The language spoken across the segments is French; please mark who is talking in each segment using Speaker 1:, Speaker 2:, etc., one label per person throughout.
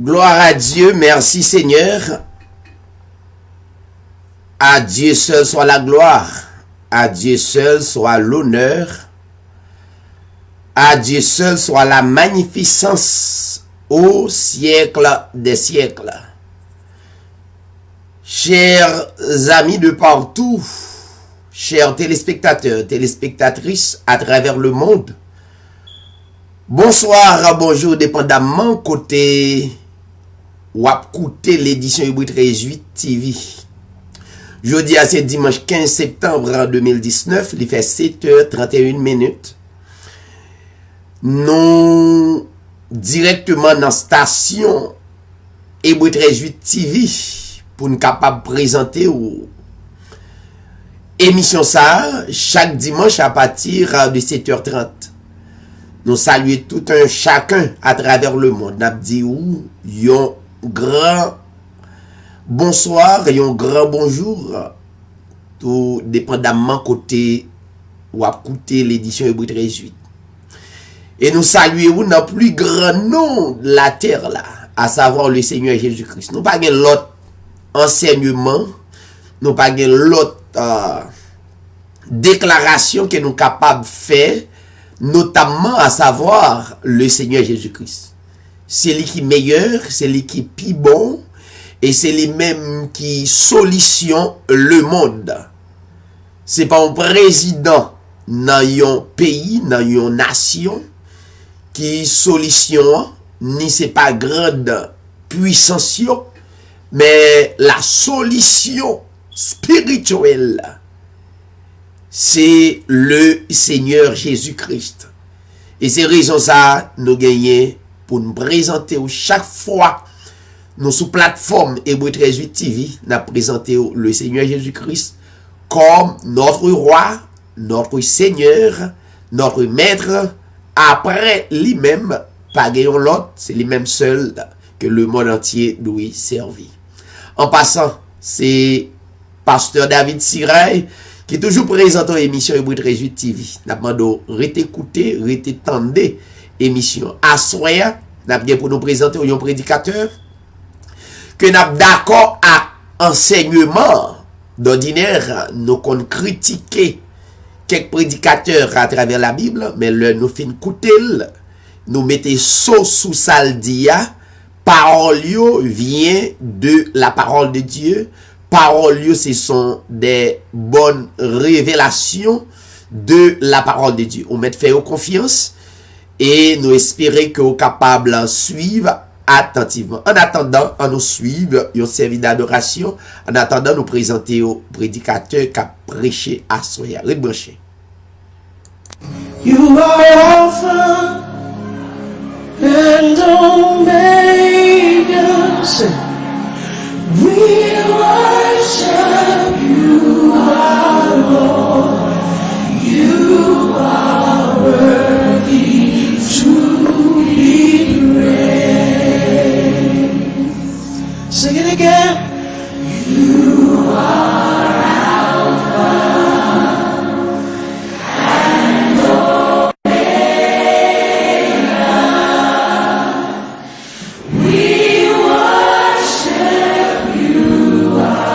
Speaker 1: Gloire à Dieu, merci Seigneur. À Dieu seul soit la gloire. À Dieu seul soit l'honneur. À Dieu seul soit la magnificence au siècle des siècles. Chers amis de partout, chers téléspectateurs, téléspectatrices à travers le monde, bonsoir, bonjour, dépendamment côté ou à écouter l'édition Hybrid 18 TV. Jeudi à ce dimanche 15 septembre 2019, il fait 7h31. Nous directement dans la station Hybrid 18 TV pour nous capable présenter ou émission ça chaque dimanche à partir de 7h30. Nous saluons tout un chacun à travers le monde. Nous dit où yon grand bonsoir et un grand bonjour, tout dépendamment côté ou à écouter l'édition Hybrid 18. Et nous saluons dans le plus grand nom de la terre là, à savoir le Seigneur Jésus-Christ. Nous pas l'autre enseignement, nous pas l'autre déclaration que nous capables de faire, notamment à savoir le Seigneur Jésus-Christ. C'est lui qui est meilleur, c'est lui qui est plus bon, et c'est lui-même qui solutionne le monde. C'est pas un président dans un pays, dans une nation, qui solutionne, ni c'est pas grande puissance, mais la solution spirituelle, c'est le Seigneur Jésus-Christ. Et c'est raison ça, nous gagnons pour nous présenter chaque fois nous sous plateforme Hybrid 18 TV, nous présenté le Seigneur Jésus-Christ comme notre roi, notre Seigneur, notre maître. Après lui-même, pas gagnant l'autre, c'est lui-même seul que le monde entier doit servir. En passant, c'est Pasteur David Siray qui est toujours présent dans l'émission Hybrid 18 TV. Nous demandons de réécouter, réétendre l'émission. À soir, nous avons pour nous présenter un prédicateur que nous sommes d'accord à enseignement d'ordinaire, nous qu'on critiquer quelques prédicateurs à travers la Bible, mais le nous fin écouter, nous mettons sauce sous saldia, parole vient de la parole de Dieu. Parole, ce sont des bonnes révélations de la parole de Dieu. On met faire confiance et nous espérons que vous êtes capables de suivre attentivement. En attendant, on nous suivre, un service d'adoration. En attendant, nous présenter au prédicateur qui a prêché à Soya. Rebranché.
Speaker 2: You are Alpha and Omega. We worship you, our Lord. You are worthy to be praised. Sing it again. You are Alpha and Omega. We worship you, our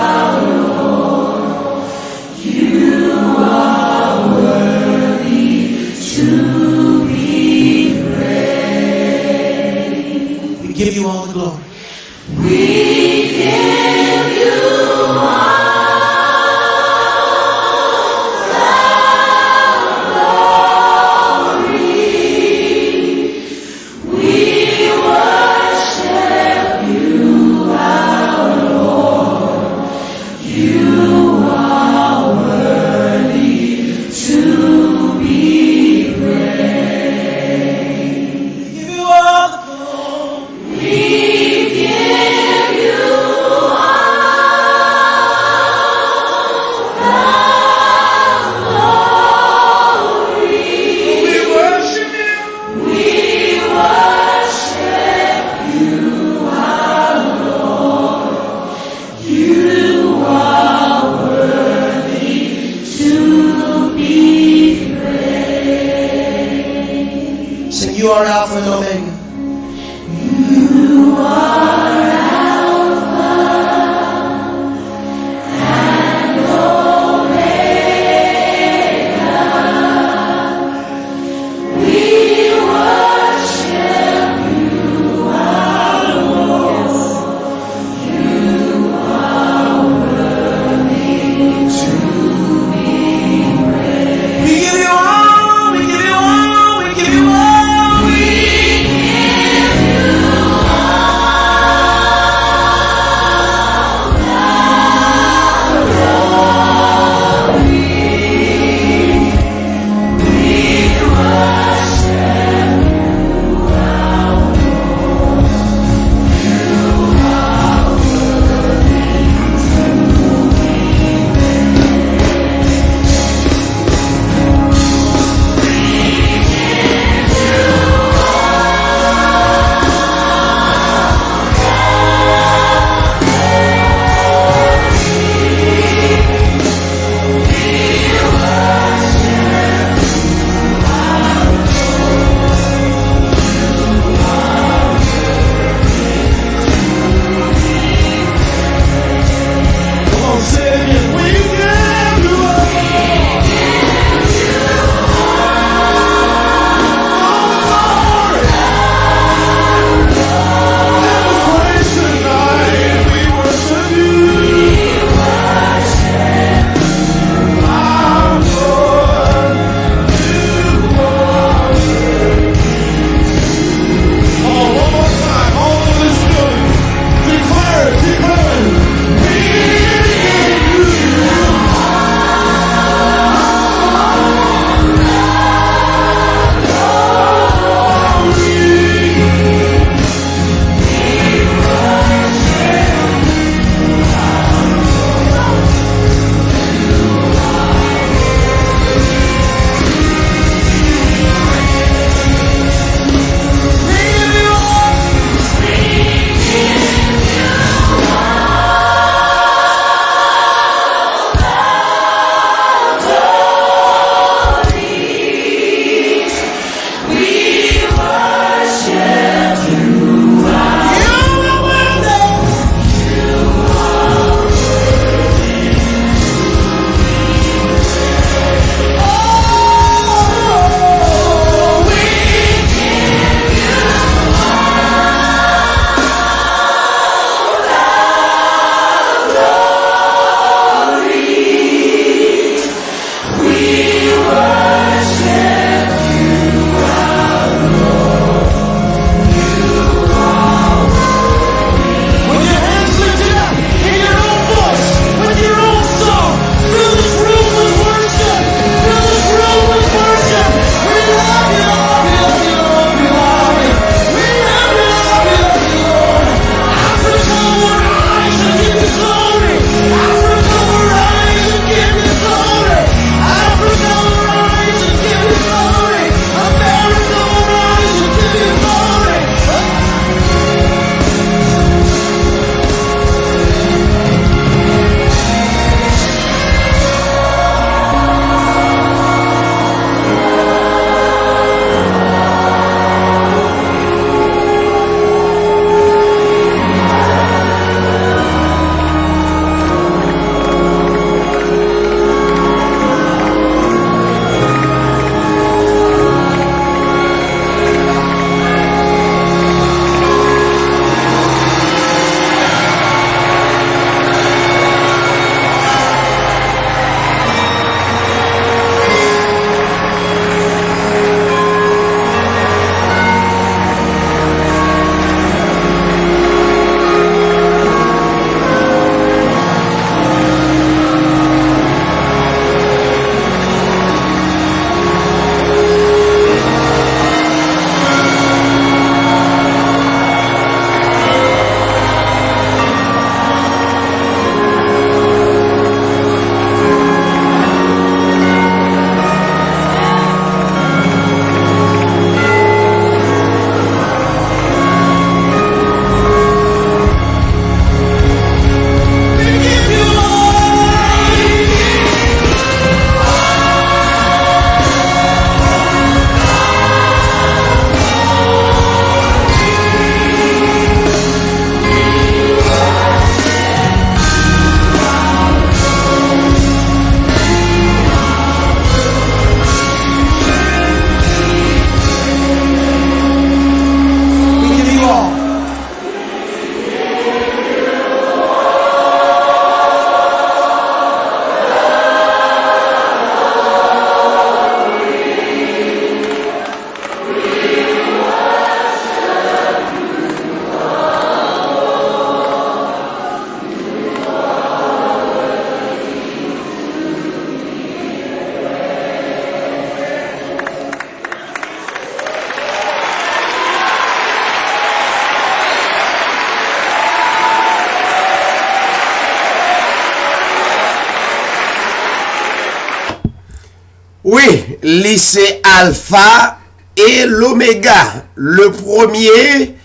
Speaker 1: Oui, lui c'est Alpha et l'Oméga, le premier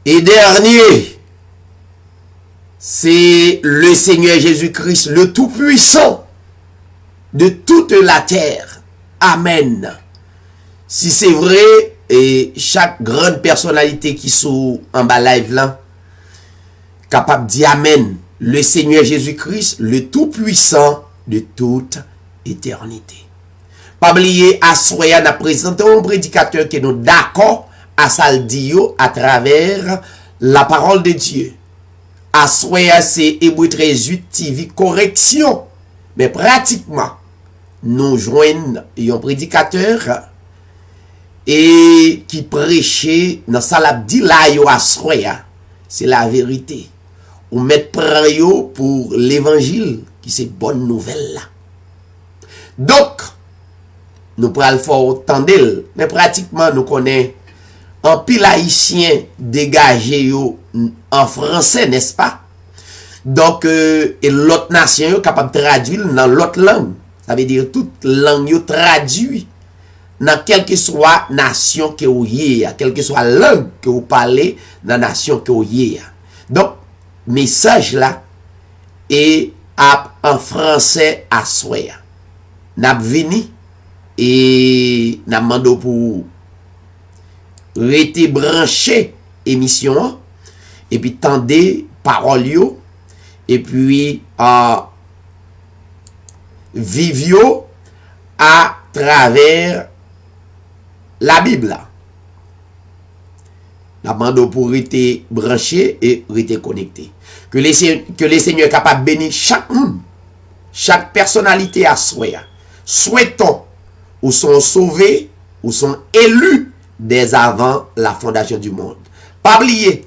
Speaker 1: et dernier. C'est le Seigneur Jésus-Christ, le Tout-Puissant de toute la terre. Amen. Si c'est vrai, et chaque grande personnalité qui sont en bas live là, capable de dire Amen. Le Seigneur Jésus-Christ, le Tout-Puissant de toute éternité. Pas oublier, à Soya, n'a présenté un prédicateur qui est d'accord à Saldio à travers la parole de Dieu. À Soya, c'est Hébreu 13:8 TV correction. Mais pratiquement, nous joignons un prédicateur et qui prêchait dans Salabdi là, yo à Soya. C'est la vérité. Ou mettre prend pour l'évangile, qui c'est bonne nouvelle là. Donc, nous prenons fort tendel, mais pratiquement nous connaissons un pile haïtien dégagé en français, n'est-ce pas? Donc, et l'autre nation est capable de traduire dans l'autre langue. Ça veut dire toute langue est traduite dans quelle que soit nation que vous y est, quelle que soit langue que vous parlez dans la nation que vous y est. Donc, message là est en français à soi. N'a venu et n'a demandé pour rester branché émission et puis tendez parole yo et puis vivio à travers la Bible. N'a demandé pour rester branché et rester connecté. Que les seigneurs capables de bénir chaque monde, chaque personnalité à soi. Souhaitons ou sont sauvés ou sont élus dès avant la fondation du monde. Pas oublier,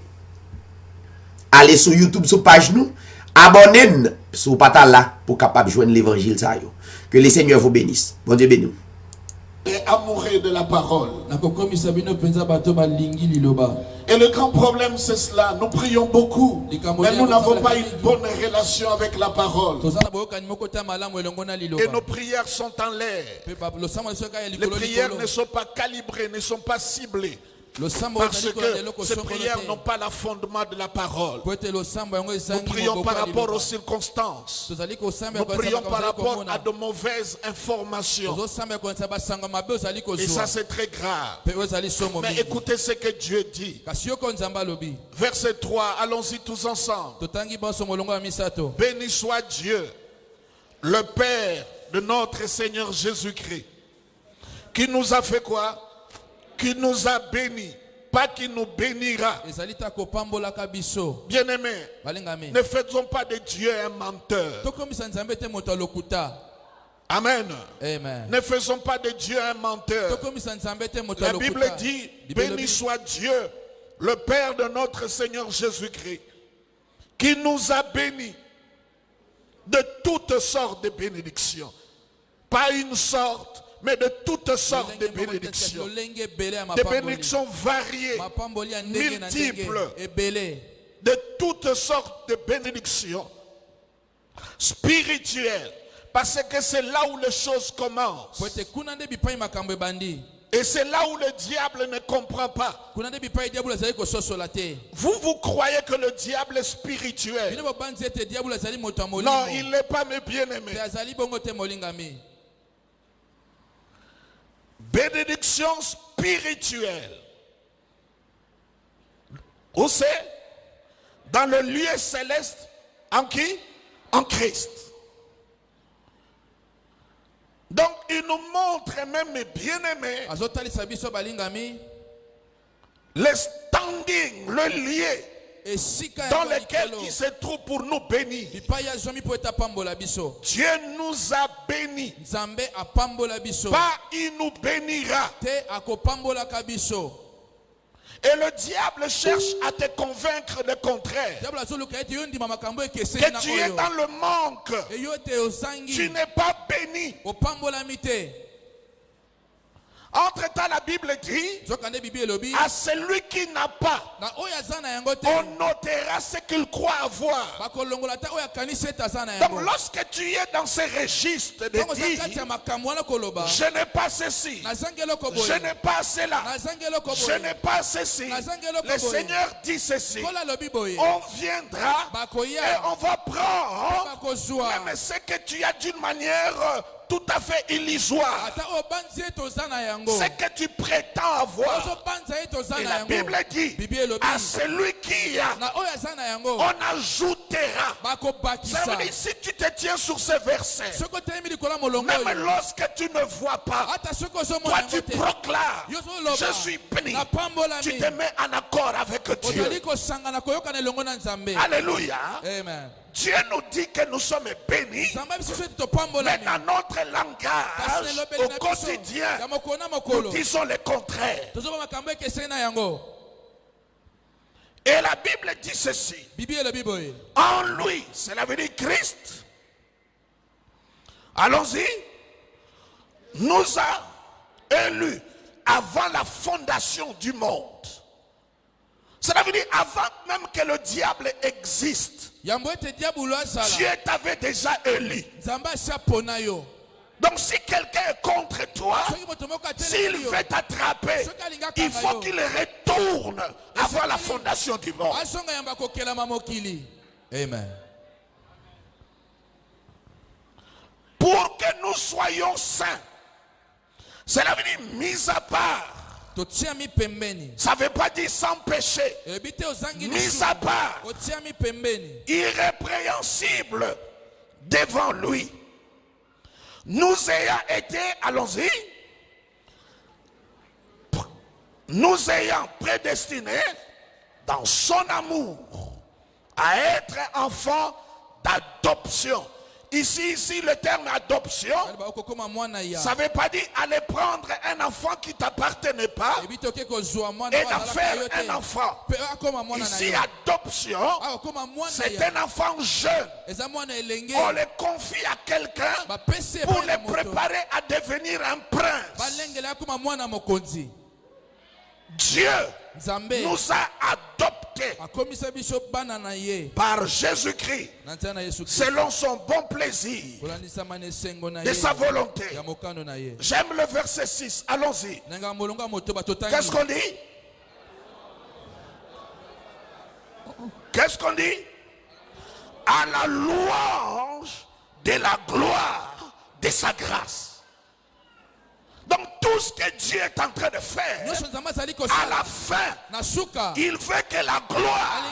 Speaker 1: allez sur YouTube, sur page nous, abonnez-vous sur pata là pour capable de joindre l'évangile. Que les seigneurs vous bénissent. Bon Dieu bénisse.
Speaker 3: Et amoureux de la parole. Et le grand problème c'est cela, nous prions beaucoup, mais nous n'avons pas une bonne relation avec la parole. Et nos prières sont en l'air. Les prières ne sont pas calibrées, ne sont pas ciblées. Parce que ces prières n'ont pas le fondement de la parole. Nous prions par rapport aux circonstances. Nous prions par rapport à de mauvaises informations. Et ça c'est très grave. Mais écoutez ce que Dieu dit. Verset 3, allons-y tous ensemble. Béni soit Dieu, le Père de notre Seigneur Jésus-Christ, qui nous a fait quoi? Qui nous a bénis, pas qui nous bénira. Bien-aimés, ne faisons pas de Dieu un menteur. Amen.
Speaker 4: Amen.
Speaker 3: Ne faisons pas de Dieu un menteur. La Bible dit, béni soit Dieu, le Père de notre Seigneur Jésus-Christ, qui nous a bénis de toutes sortes de bénédictions. Pas une sorte, mais de toutes sortes de bénédictions. Des bénédictions variées, multiples, de toutes sortes de bénédictions spirituelles. Parce que c'est là où les choses commencent. Et c'est là où le diable ne comprend pas. Vous croyez que le diable est spirituel. Non, il n'est pas mes bien-aimés. Bénédiction spirituelle. Où c'est? Dans le lieu céleste. En qui? En Christ. Donc il nous montre même, mes bien-aimés, le standing, le lieu dans lequel il se trouve pour nous bénir. Dieu nous a bénis. Pas il nous bénira. Et le diable cherche à te convaincre le contraire. Que tu es dans le manque. Tu n'es pas béni. Entre-temps, la Bible dit à celui qui n'a pas, on notera ce qu'il croit avoir. Donc, lorsque tu es dans ces registres de dire je n'ai pas ceci, je n'ai pas cela, je n'ai pas ceci, le Seigneur dit ceci, on viendra et on va prendre même ce que tu as d'une manière tout à fait illusoire, ce que tu prétends avoir. Et la Bible dit à celui qui a, on ajoutera. Ça veut dire, si tu te tiens sur ce verset, même lorsque tu ne vois pas, toi tu proclames je suis béni, tu te mets en accord avec Dieu. Alléluia.
Speaker 2: Amen.
Speaker 3: Dieu nous dit que nous sommes bénis, mais dans notre langage, au quotidien, nous disons le contraire. Et la Bible dit ceci. En lui, cela veut dire Christ. Allons-y. Nous a élus avant la fondation du monde. Cela veut dire avant même que le diable existe. Dieu t'avait déjà élu. Donc si quelqu'un est contre toi, s'il veut t'attraper, il faut qu'il retourne avant la fondation du monde.
Speaker 2: Amen.
Speaker 3: Pour que nous soyons saints, cela veut dire mis à part. Ça ne veut pas dire sans péché. Mis à part, irrépréhensible devant lui. Nous ayant été, allons-y, nous ayant prédestinés dans son amour à être enfants d'adoption. Ici, le terme adoption, ça ne veut pas dire aller prendre un enfant qui ne t'appartenait pas et d'en faire un enfant. Ici, adoption, c'est un enfant jeune. On le confie à quelqu'un pour le préparer à devenir un prince. Dieu nous a adoptés par Jésus-Christ selon son bon plaisir de sa volonté. J'aime le verset 6. Allons-y. Qu'est-ce qu'on dit? Qu'est-ce qu'on dit? À la louange de la gloire de sa grâce. Donc tout ce que Dieu est en train de faire, à la fin, il veut que la gloire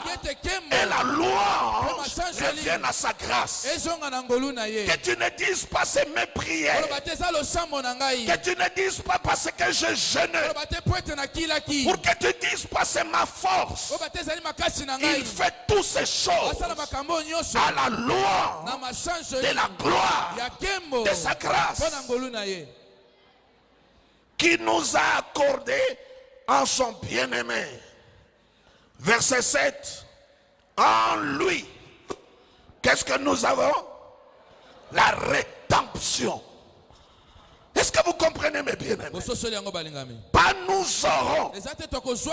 Speaker 3: et la louange reviennent à sa grâce. Que tu ne dises pas c'est mes prières. Que tu ne dises pas parce que je jeûne. Pour que tu dises pas c'est ma force. Il fait toutes ces choses à la louange de la gloire de sa grâce, qui nous a accordé en son bien-aimé. Verset 7. En lui, qu'est-ce que nous avons? La rédemption. Est-ce que vous comprenez mes bien-aimés? Pas nous aurons.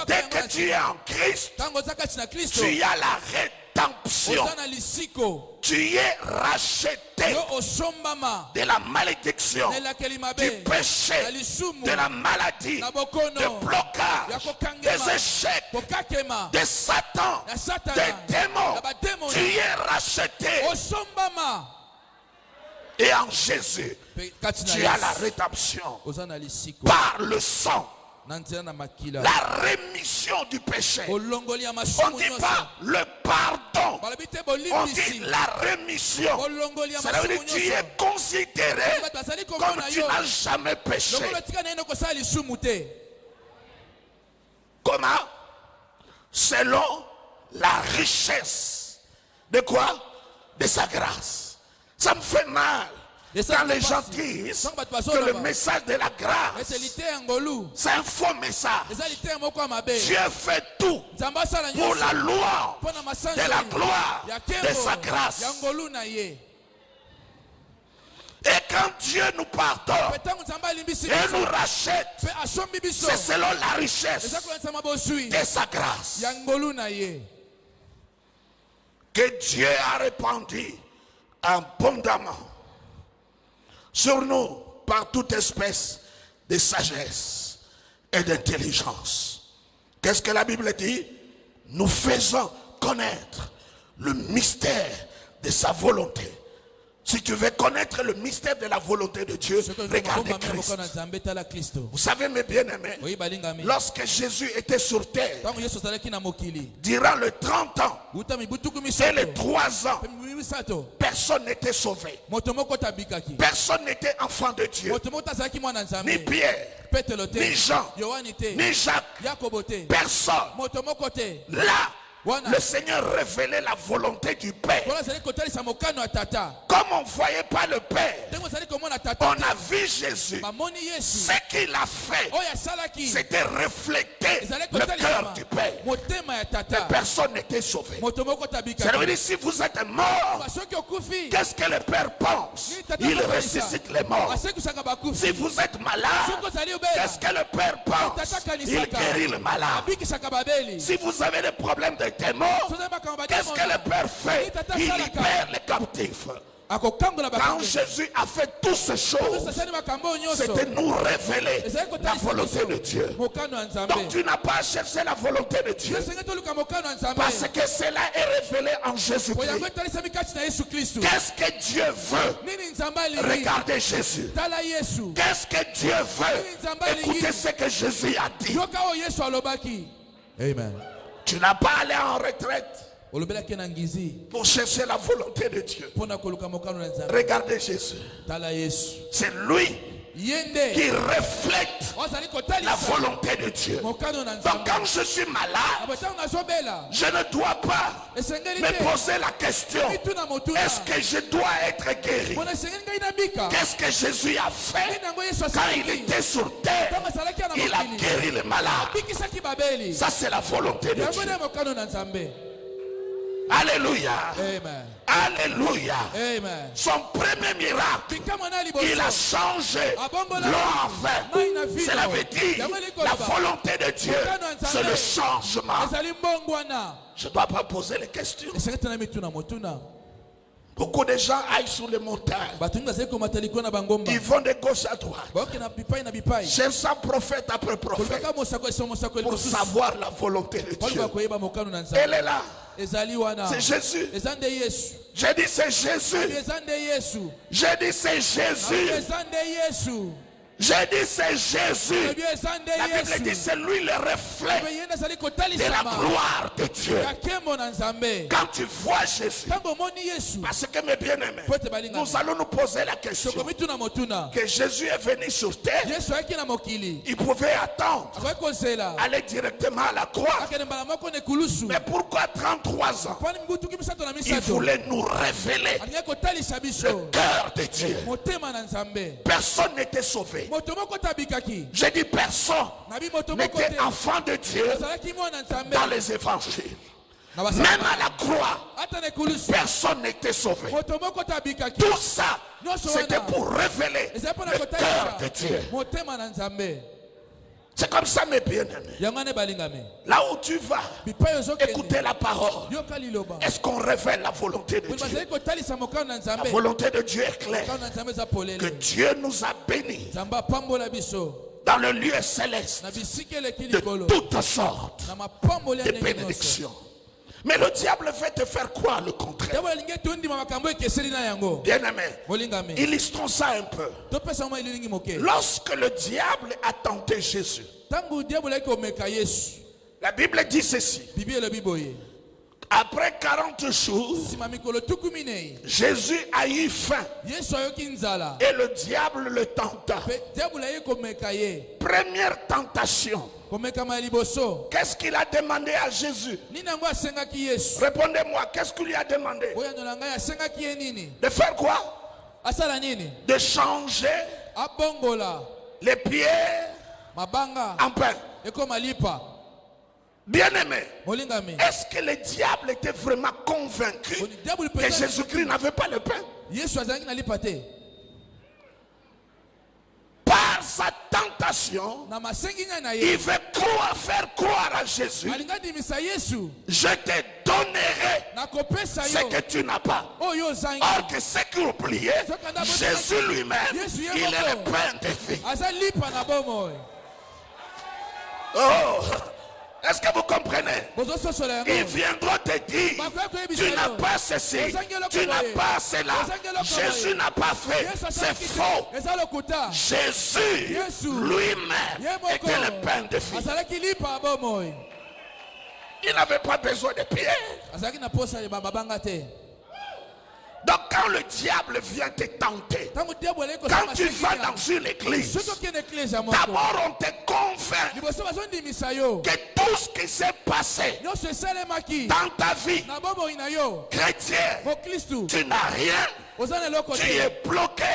Speaker 3: Dès que tu es en Christ, tu as la rédemption. Tu es racheté de la malédiction, du péché, de la maladie, du blocage, des échecs, de Satan, des démons. Tu es racheté. Et en Jésus, tu as la rédemption par le sang. La rémission du péché. On ne dit pas le pardon. On dit la rémission. Ça veut dire que tu es considéré comme tu n'as jamais péché. Comment? Selon la richesse de quoi? De sa grâce. Ça me fait mal quand les gens disent que le message de la grâce, c'est un faux message. Dieu fait tout pour la loi de la gloire de sa grâce. Et
Speaker 4: quand Dieu nous pardonne et nous rachète, c'est selon la richesse de sa grâce que Dieu a répandu abondamment sur nous par toute espèce de sagesse et d'intelligence. Qu'est-ce que la Bible dit? Nous faisons connaître le mystère de sa volonté. Si tu veux connaître le mystère de la volonté de Dieu, regarde Christ. Vous savez, mes bien-aimés, lorsque Jésus était sur terre, durant les 30 ans et les 3 ans, personne n'était sauvé. Personne n'était enfant de Dieu. Ni Pierre, ni Jean, ni Jacques. Personne. Là, le Seigneur révélait la volonté du Père. Comme on ne voyait pas le Père, on a vu Jésus. Ce qu'il a fait, c'était refléter le cœur du Père. Mais personne n'était sauvé. Ça veut dire, si vous êtes mort, qu'est-ce que le Père pense? Il ressuscite les morts. Si vous êtes malade, qu'est-ce que le Père pense? Il guérit le malade. Si vous avez des problèmes de mort, qu'est-ce que le Père fait? Il libère les captifs. Quand Jésus a fait toutes ces choses, c'était nous révéler la volonté de Dieu. Donc tu n'as pas cherché la volonté de Dieu, parce que cela est révélé en Jésus-Christ. Qu'est-ce que Dieu veut? Regardez Jésus. Qu'est-ce que Dieu veut? Écoutez ce que Jésus a dit.
Speaker 3: Amen.
Speaker 4: Tu n'as pas allé en retraite pour chercher la volonté de Dieu. Regardez Jésus. C'est lui qui reflète la volonté de Dieu. Donc quand je suis malade, je ne dois pas me poser la question, est-ce que je dois être guéri? Qu'est-ce que Jésus a fait quand il était sur terre? Il a guéri les malades. Ça, c'est la volonté de Dieu. Alléluia.
Speaker 3: Amen.
Speaker 4: Alléluia.
Speaker 3: Amen.
Speaker 4: Son premier miracle, il a changé l'eau en vin. Cela veut dire la volonté de Dieu, c'est le changement. Je ne dois pas poser les questions. Beaucoup de gens aillent sur les montagnes. Ils vont de gauche à droite, cherchant prophète après prophète pour savoir la volonté de Dieu. Elle est là. C'est Jésus. J'ai dit c'est Jésus. J'ai dit c'est Jésus. J'ai dit c'est Jésus. La Bible dit c'est lui le reflet de la gloire de Dieu. Quand tu vois Jésus, parce que mes bien-aimés, nous allons nous poser la question que Jésus est venu sur terre. Il pouvait attendre, aller directement à la croix. Mais pourquoi 33 ans? Il voulait nous révéler le cœur de Dieu. Personne n'était sauvé. J'ai dit personne n'était enfant de Dieu dans les évangiles. Même à la croix, personne n'était sauvé. Tout ça, c'était pour révéler le cœur de Dieu. C'est comme ça, mes bien-aimés. Là où tu vas, écouter la parole. Est-ce qu'on révèle la volonté de Dieu? La volonté de Dieu est claire. Que Dieu nous a bénis dans le lieu céleste de toutes sortes de bénédictions. Mais le diable veut te faire croire le contraire. Bien-aimé, illustrons ça un peu. Lorsque le diable a tenté Jésus, la Bible dit ceci. Après 40 jours, Jésus a eu faim et le diable le tenta. Première tentation. Qu'est-ce qu'il a demandé à Jésus? Répondez-moi, qu'est-ce qu'il lui a demandé? De faire quoi? De changer les pierres en pain. Bien-aimé, est-ce que le diable était vraiment convaincu que Jésus-Christ n'avait pas le pain? tentation, il veut faire croire à Jésus, je te donnerai ce que tu n'as pas. Or que ce qu'il oubliait, Jésus lui-même, il est le Père des filles. Oh, est-ce que vous comprenez? Il viendra te dire, tu n'as pas ceci, tu n'as pas cela, Jésus n'a pas fait, c'est faux. Jésus lui-même était le Père des filles. Il n'avait pas besoin de pierre. Donc quand le diable vient te tenter, quand tu vas dans une église, d'abord on te convainc que tout ce qui s'est passé dans ta vie chrétienne, tu n'as rien, tu es bloqué,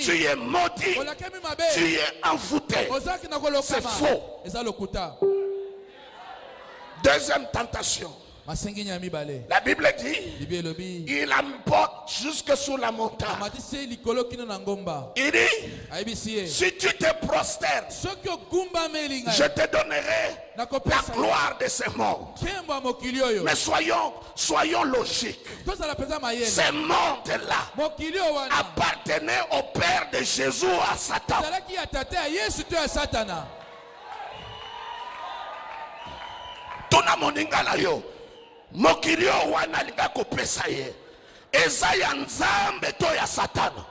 Speaker 4: tu es maudit, tu es envoûté. C'est faux. Deuxième tentation. La Bible dit, il emporte jusque sous la montagne. Il dit, si tu te prosternes, je te donnerai la gloire de ce monde. Mais soyons logiques. Ce monde-là appartenait au Père de Jésus, à Satan. Tuna moninga na yo. Mokilio wana linga kopesa ye. Eza ya nzambe to ya Satana.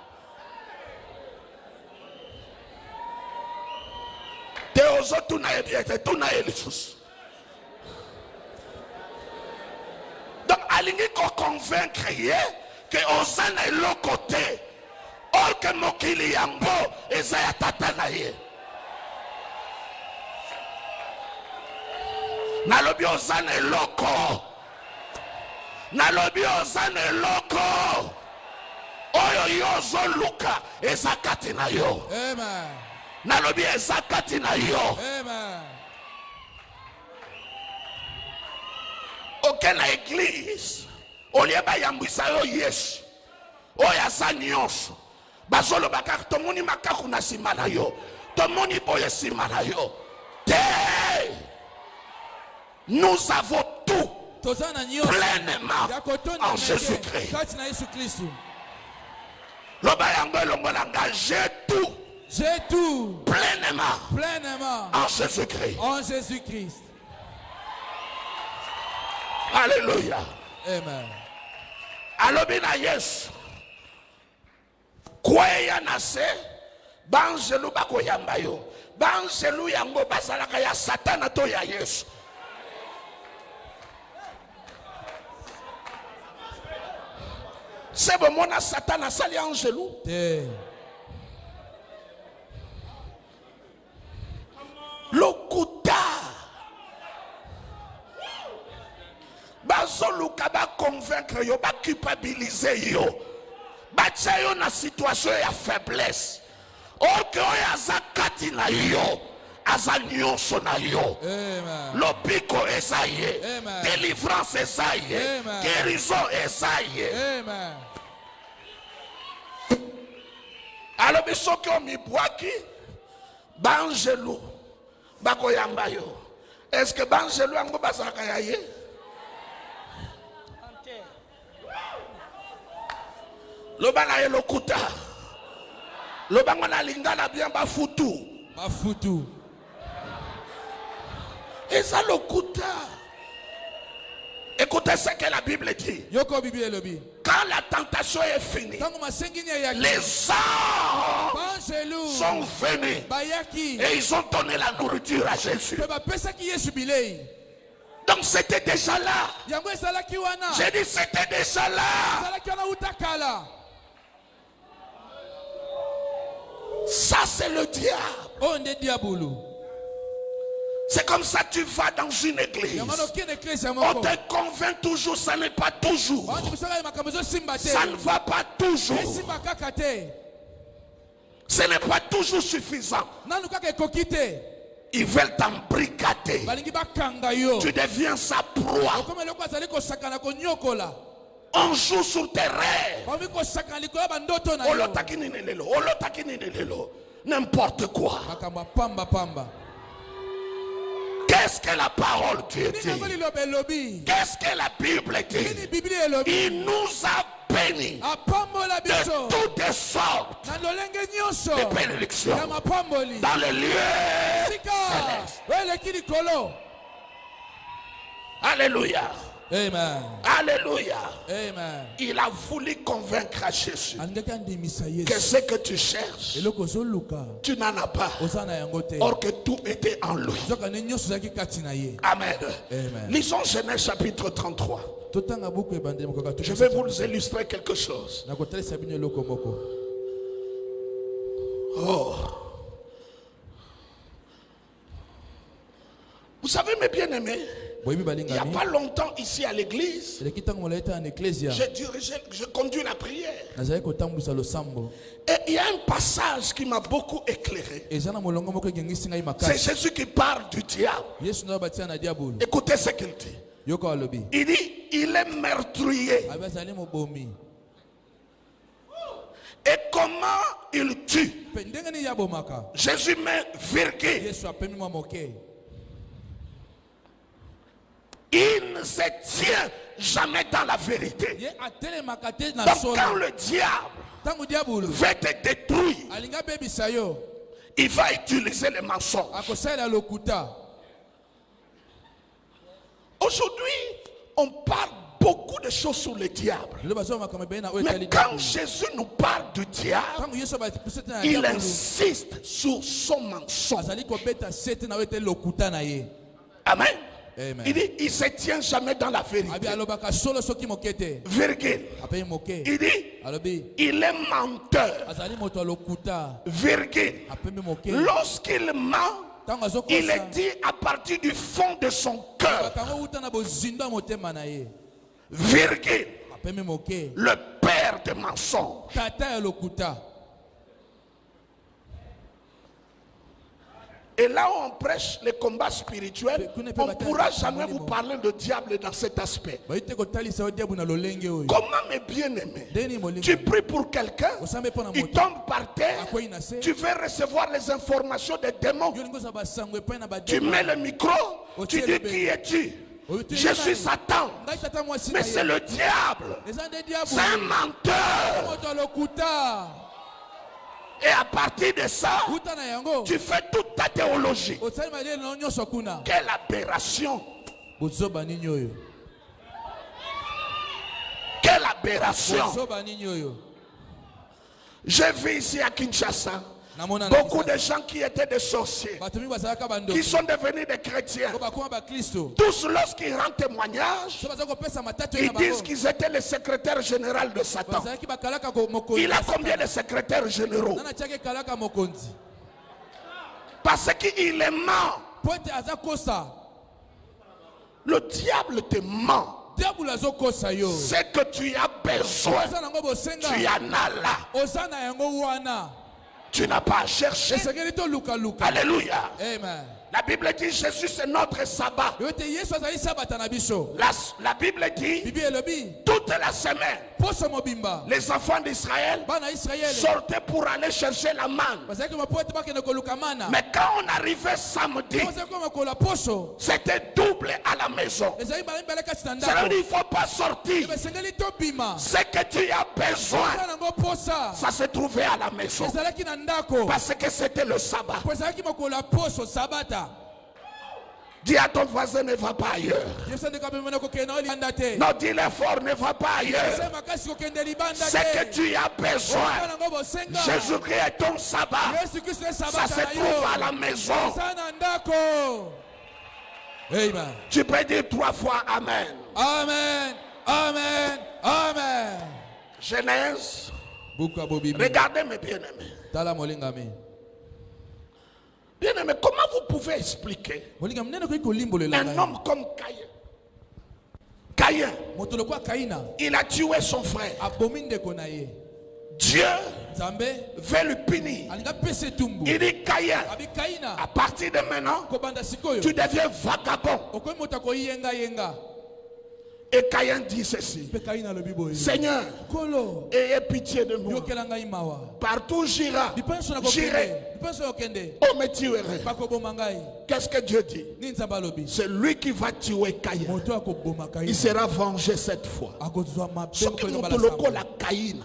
Speaker 4: Teozo tuna elisus. Donc alingi ko convaincre ye que osana elo côté. Or que mokili yango eza ya tata na ye. Nalobi osana eloko. Nalobi osana eloko. Oyo yozo luka ezakati na yo.
Speaker 3: Amen.
Speaker 4: Nalobi ezakati na yo.
Speaker 3: Amen.
Speaker 4: Aucun église. Olieba yambisa yo Yesu. Oya sanyos. Bazolo bakar tomoni makaku na sima na yo. Tomoni boye sima na yo. Nous avons tout pleinement en Jésus-Christ. J'ai tout pleinement en Jésus-Christ.
Speaker 3: En Jésus-Christ.
Speaker 4: Alléluia.
Speaker 3: Amen.
Speaker 4: Alobina yes. Kwaya nase banjelu bakoyamba yo. Banjelu yango basalaka ya Satana to ya Yesu. C'est bon, mon Satan a sali angelou. Lokuta. Bazoluka ba convaincre yo, ba culpabiliser yo. Ba tcha yo na situation ya faiblesse. Or que yo azakati na yo. Azanyoso na yo. Lopiko esaye. Délivrance esaye. Guérison esaye.
Speaker 3: Amen.
Speaker 4: Alors bisoki o mibwaki banjelu bakoyamba yo. Est-ce que banjelu ango basaka ya ye? Lobana ye lokuta. Lobanga na lingana bien bafutu.
Speaker 3: Bafutu.
Speaker 4: Et ça lokuta. Écoutez ce que la Bible dit. Quand la tentation est finie, les anges sont venus et ils ont donné la nourriture à Jésus. Donc c'était déjà là. J'ai dit c'était déjà là. Ça c'est le diable. C'est comme ça que tu vas dans une église. On te convainc toujours, ça n'est pas toujours. Ça ne va pas toujours. Ce n'est pas toujours suffisant. Ils veulent t'embrigader. Tu deviens sa proie. On joue sur tes rêves. n'importe quoi. Qu'est-ce que la parole Dieu dit? Qu'est-ce que la Bible dit? Il nous a bénis de toutes sortes de bénédictions dans les lieux célestes. Alléluia.
Speaker 3: Amen.
Speaker 4: Alléluia.
Speaker 3: Amen.
Speaker 4: Il a voulu convaincre à Jésus que ce que tu cherches, tu n'en as pas. Or que tout était en lui. Amen.
Speaker 3: Amen.
Speaker 4: Lisons Genèse chapitre 33. Je vais vous illustrer quelque chose. Oh. Vous savez, mes bien-aimés, il n'y a pas longtemps ici à l'église, je conduis la prière. Et il y a un passage qui m'a beaucoup éclairé. C'est Jésus qui parle du diable. Écoutez ce qu'il dit. Il dit, il est meurtrier. Et comment il tue? Jésus met virgule. Il ne se tient jamais dans la vérité. Donc quand le diable veut te détruire, il va utiliser les mensonges. Aujourd'hui, on parle beaucoup de choses sur le diable. Mais quand Jésus nous parle du diable, il insiste sur son mensonge. Amen.
Speaker 3: Amen.
Speaker 4: Il dit, il ne se tient jamais dans la vérité. Virgule. Il dit, il est menteur. Virgule. Lorsqu'il ment, il est dit à partir du fond de son cœur. Virgule. Le père de mensonges. Et là où on prêche les combats spirituels, on ne pourra jamais vous parler de diable dans cet aspect. Comment, mes bien-aimés, tu pries pour quelqu'un, il tombe par terre, tu veux recevoir les informations des démons, tu mets le micro, tu dis qui es-tu? Je suis Satan, mais c'est le diable, c'est un menteur. Et à partir de ça, tu fais toute ta théologie. Quelle aberration! Quelle aberration! J'ai vu ici à Kinshasa beaucoup de gens qui étaient des sorciers, qui sont devenus des chrétiens. Tous, lorsqu'ils rendent témoignage, ils disent qu'ils étaient le secrétaire général de Satan. Il a combien de secrétaires généraux? Parce qu'il est ment. Le diable te ment. C'est que tu as besoin, tu en as là. Tu n'as pas à chercher. Alléluia.
Speaker 3: Amen.
Speaker 4: La Bible dit Jésus c'est notre sabbat. La Bible dit toute la semaine les enfants d'Israël sortaient pour aller chercher la manne. Mais quand on arrivait samedi, c'était double à la maison. Ça veut dire qu'il ne faut pas sortir. Ce que tu as besoin, ça se trouvait à la maison. Parce que c'était le sabbat. Dis à ton voisin, ne va pas ailleurs. Non, dis-le fort, ne va pas ailleurs. Ce que tu as besoin, Jésus-Christ est ton sabbat. Ça se trouve à la maison.
Speaker 3: Amen.
Speaker 4: Tu peux dire 3 fois Amen.
Speaker 3: Amen. Amen. Amen.
Speaker 4: Genèse. Regardez mes bien-aimés. Bien-aimé, comment vous pouvez expliquer un homme comme Caïn? Il a tué son frère. Dieu veut le punir. Il dit Caïn, à partir de maintenant, tu deviens vagabond. Et Caïn dit ceci: Seigneur, ayez pitié de moi. Partout j'irai. Oh, me tuerai. Qu'est-ce que Dieu dit? C'est lui qui va tuer Caïn. Il sera vengé cette fois. Ce que nous avons la Caïn,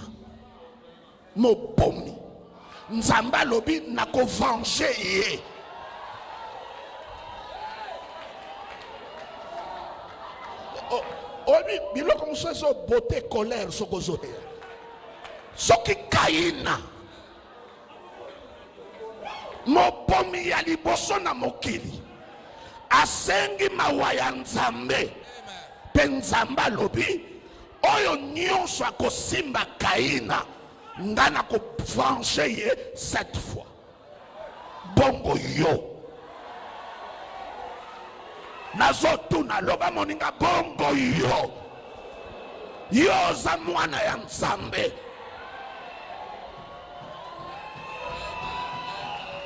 Speaker 4: mon pomi, Nzamba lobi n'a qu'au venger. Oh, il a commencé à beauté, colère, ce que vous avez. Ce qui Caïn, mon pomi yali bosso na mokili, asengi mawaya nzambe, penzamba lobi, oyo nyonso akosimba Caïn, ngana ko venger cette fois. Bongo yo. Nazotuna loba moninga bongo yo. Yo za mwana ya nzambe.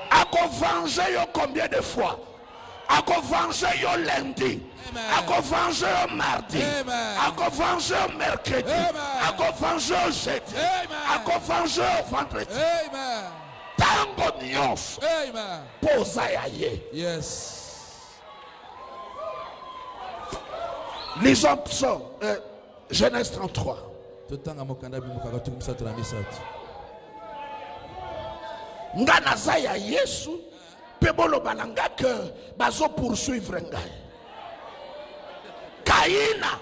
Speaker 4: Ako venger yo combien de fois? Ako venger yo lundi. Ako venger yo mardi. Ako venger yo mercredi. Ako venger yo jeudi. Ako venger yo vendredi. Tango nyonso. Posa ya ye.
Speaker 3: Yes.
Speaker 4: Lisons Psaume, Genèse 33. Ngana zaya Yesu pebolo balanga que bazo poursuivre ngai. Caïna.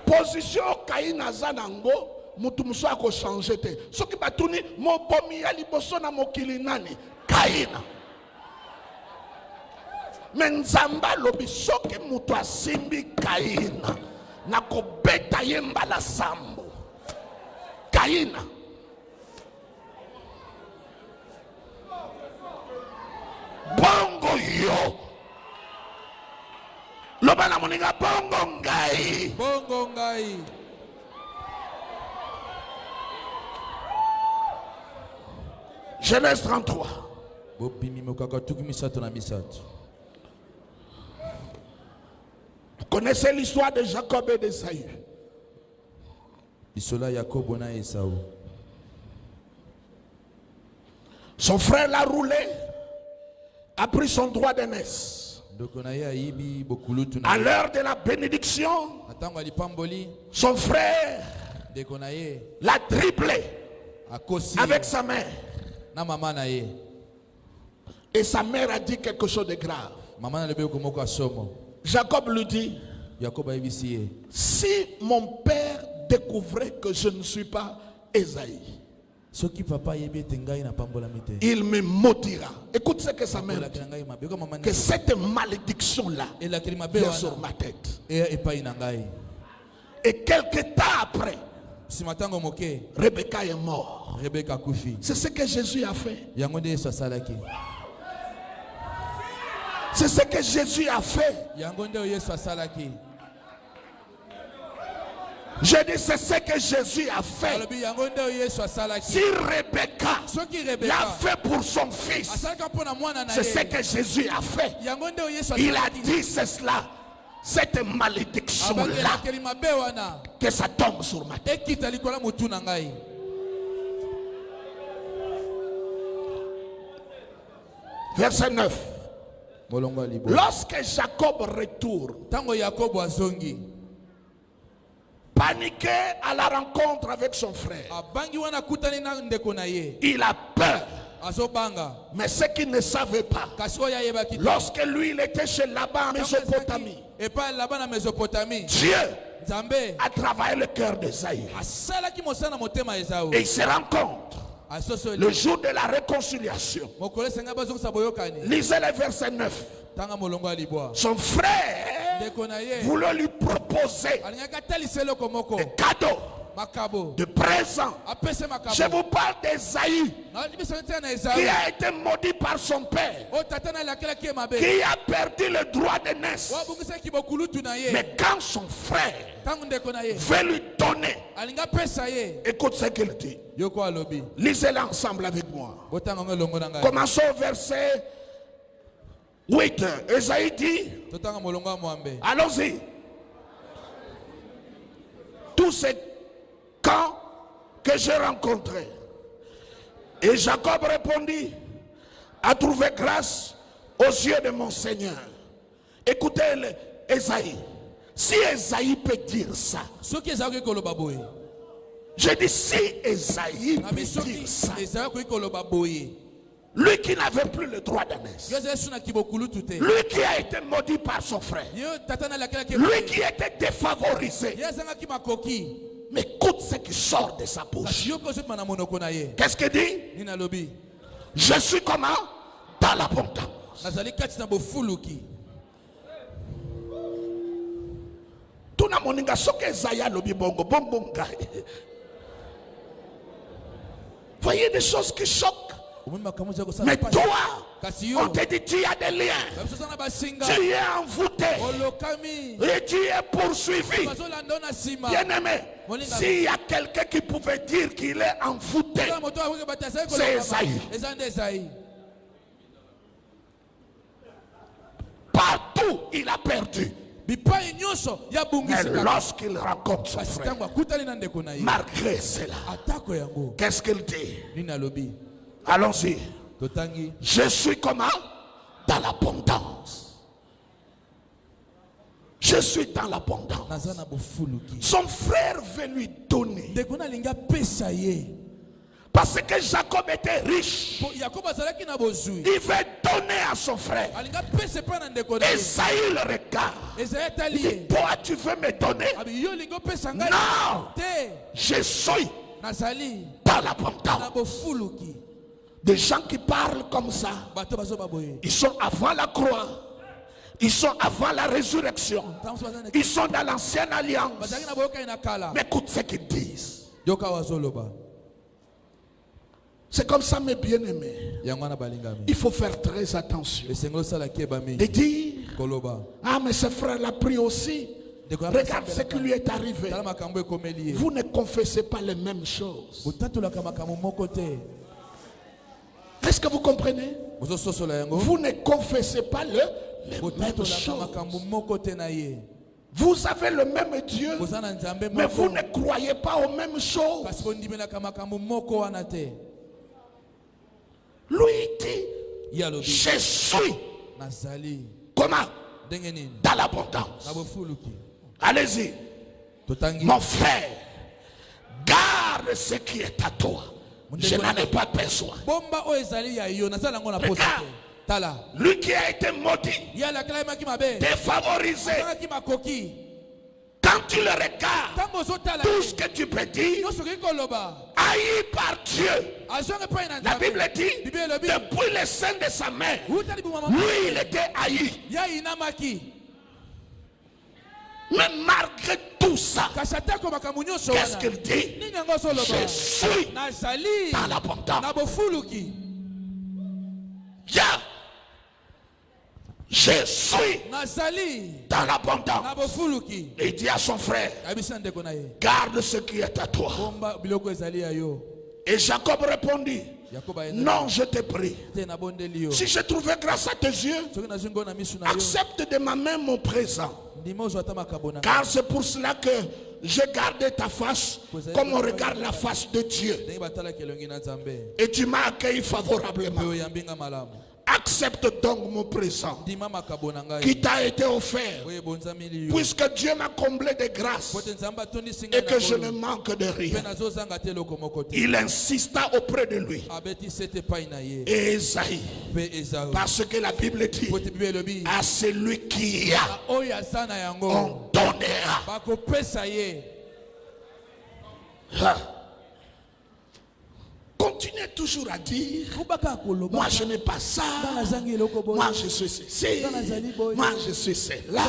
Speaker 4: Position Caïna zanango mutu muso ako changer te. Soki batuni mo bomi ya liboso na mokili nani? Caïna. Menzamba lobi soki mutu asimbi Caïna na kobeta ye mbala sambo. Caïna. Bongo yo. Loba na moninga bongo ngai.
Speaker 3: Bongo ngai.
Speaker 4: Genèse 33. Vous connaissez l'histoire de Jacob et d'Ésaü. Son frère l'a roulé, a pris son droit d'aînesse. À l'heure de la bénédiction, son frère l'a triplé avec sa mère. Et sa mère a dit quelque chose de grave. Jacob lui dit: si mon père découvrait que je ne suis pas Ésaü, il me maudira. Écoute ce que sa mère dit. Que cette malédiction-là vient sur ma tête. Et quelques temps après, Rebecca est morte. C'est ce que Jésus a fait. C'est ce que Jésus a fait. Je dis c'est ce que Jésus a fait. Si Rebecca l'a fait pour son fils, c'est ce que Jésus a fait. Il a dit c'est cela. Cette malédiction-là, que ça tombe sur ma tête. Verset 9. Lorsque Jacob retourne, paniqué à la rencontre avec son frère, il a peur. Mais ce qu'il ne savait pas, lorsque lui il était chez Laban en Mésopotamie, Dieu a travaillé le cœur d'Ésaü. Et il se rend compte, le jour de la réconciliation, lisez le verset 9. Son frère voulait lui proposer un cadeau de présent. Je vous parle d'Ésaü qui a été maudit par son père, qui a perdu le droit d'aînesse. Mais quand son frère veut lui donner, écoute ce qu'il dit. Lisez-le ensemble avec moi. Commençons au verset 8, Esaïe dit, allons-y. Tous ces camps que j'ai rencontrés. Et Jacob répondit, a trouvé grâce aux yeux de mon Seigneur. Écoutez Esaïe. Si Esaïe peut dire ça, je dis si Esaïe peut dire ça, lui qui n'avait plus le droit de naître, lui qui a été maudit par son frère, lui qui était défavorisé, mais écoute ce qui sort de sa bouche. Qu'est-ce qu'il dit? Je suis comment? Dans l'abondance. Tout na moninga soke Zaya lobi bongo bongo ngai. Voyez des choses qui choquent. Mais toi, on te dit tu as des liens, tu es envoûté et tu es poursuivi. Bien aimé, s'il y a quelqu'un qui pouvait dire qu'il est envoûté, c'est Esaïe. Partout il a perdu. Mais lorsqu'il rencontre son frère, malgré cela, qu'est-ce qu'il dit? Allons-y. Je suis comment? Dans l'abondance. Je suis dans l'abondance. Son frère veut lui donner. Parce que Jacob était riche. Il veut donner à son frère. Esaïe le regarde. Il dit, toi tu veux me donner? Non. Je suis dans l'abondance. Des gens qui parlent comme ça, ils sont avant la croix, ils sont avant la résurrection, ils sont dans l'ancienne alliance. Mais écoute ce qu'ils disent. C'est comme ça, mes bien-aimés. Il faut faire très attention. De dire, ah mais ce frère l'a pris aussi. Regarde ce qui lui est arrivé. Vous ne confessez pas les mêmes choses. Est-ce que vous comprenez? Vous ne confessez pas les mêmes choses. Vous avez le même Dieu, mais vous ne croyez pas aux mêmes choses. Lui dit, je suis comment? Dans l'abondance. Allez-y. Mon frère, garde ce qui est à toi. Je n'en ai pas besoin. Regarde, lui qui a été maudit, défavorisé, quand tu le regardes, tout ce que tu peux dire, haï par Dieu. La Bible dit, depuis le sein de sa mère, lui il était haï. Mais malgré tout ça, qu'est-ce qu'il dit? Je suis dans l'abondance. Je suis dans l'abondance. Il dit à son frère, garde ce qui est à toi. Et Jacob répondit, non, je te prie. Si j'ai trouvé grâce à tes yeux, accepte de ma main mon présent. Car c'est pour cela que j'ai gardé ta face comme on regarde la face de Dieu. Et tu m'as accueilli favorablement. Accepte donc mon présent qui t'a été offert, puisque Dieu m'a comblé de grâce et que je ne manque de rien. Il insista auprès de lui. Et Esaïe, parce que la Bible dit, à celui qui a, on donnera. Continuez toujours à dire, moi je n'ai pas ça, moi je suis ceci, moi je suis cela.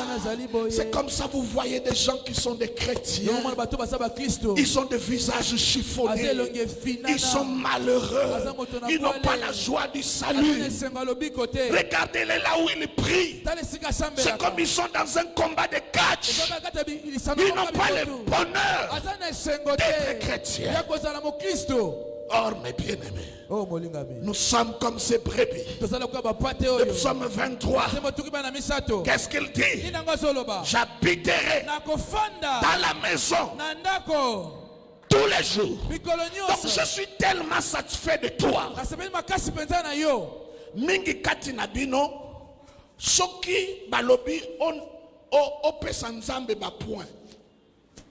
Speaker 4: C'est comme ça, vous voyez des gens qui sont des chrétiens, ils ont des visages chiffonnés, ils sont malheureux, ils n'ont pas la joie du salut. Regardez-les là où ils prient, c'est comme ils sont dans un combat de catch, ils n'ont pas le bonheur d'être chrétiens. Or, mes bien-aimés, nous sommes comme ces brebis. Le psaume 23, qu'est-ce qu'il dit? J'habiterai dans la maison tous les jours. Donc je suis tellement satisfait de toi. Mingi kati na bino soki balobi o pesa nzambe ba point.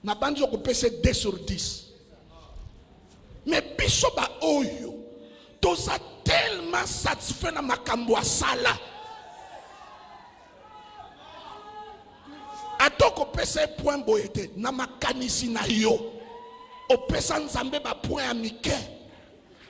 Speaker 4: Na banjo ko pesa 2 sur 10. Mais biso ba oyo toza tellement satisfait na makambo asala. Atoko pesa point boyete na makanisi na yo. O pesa nzambe ba point amike.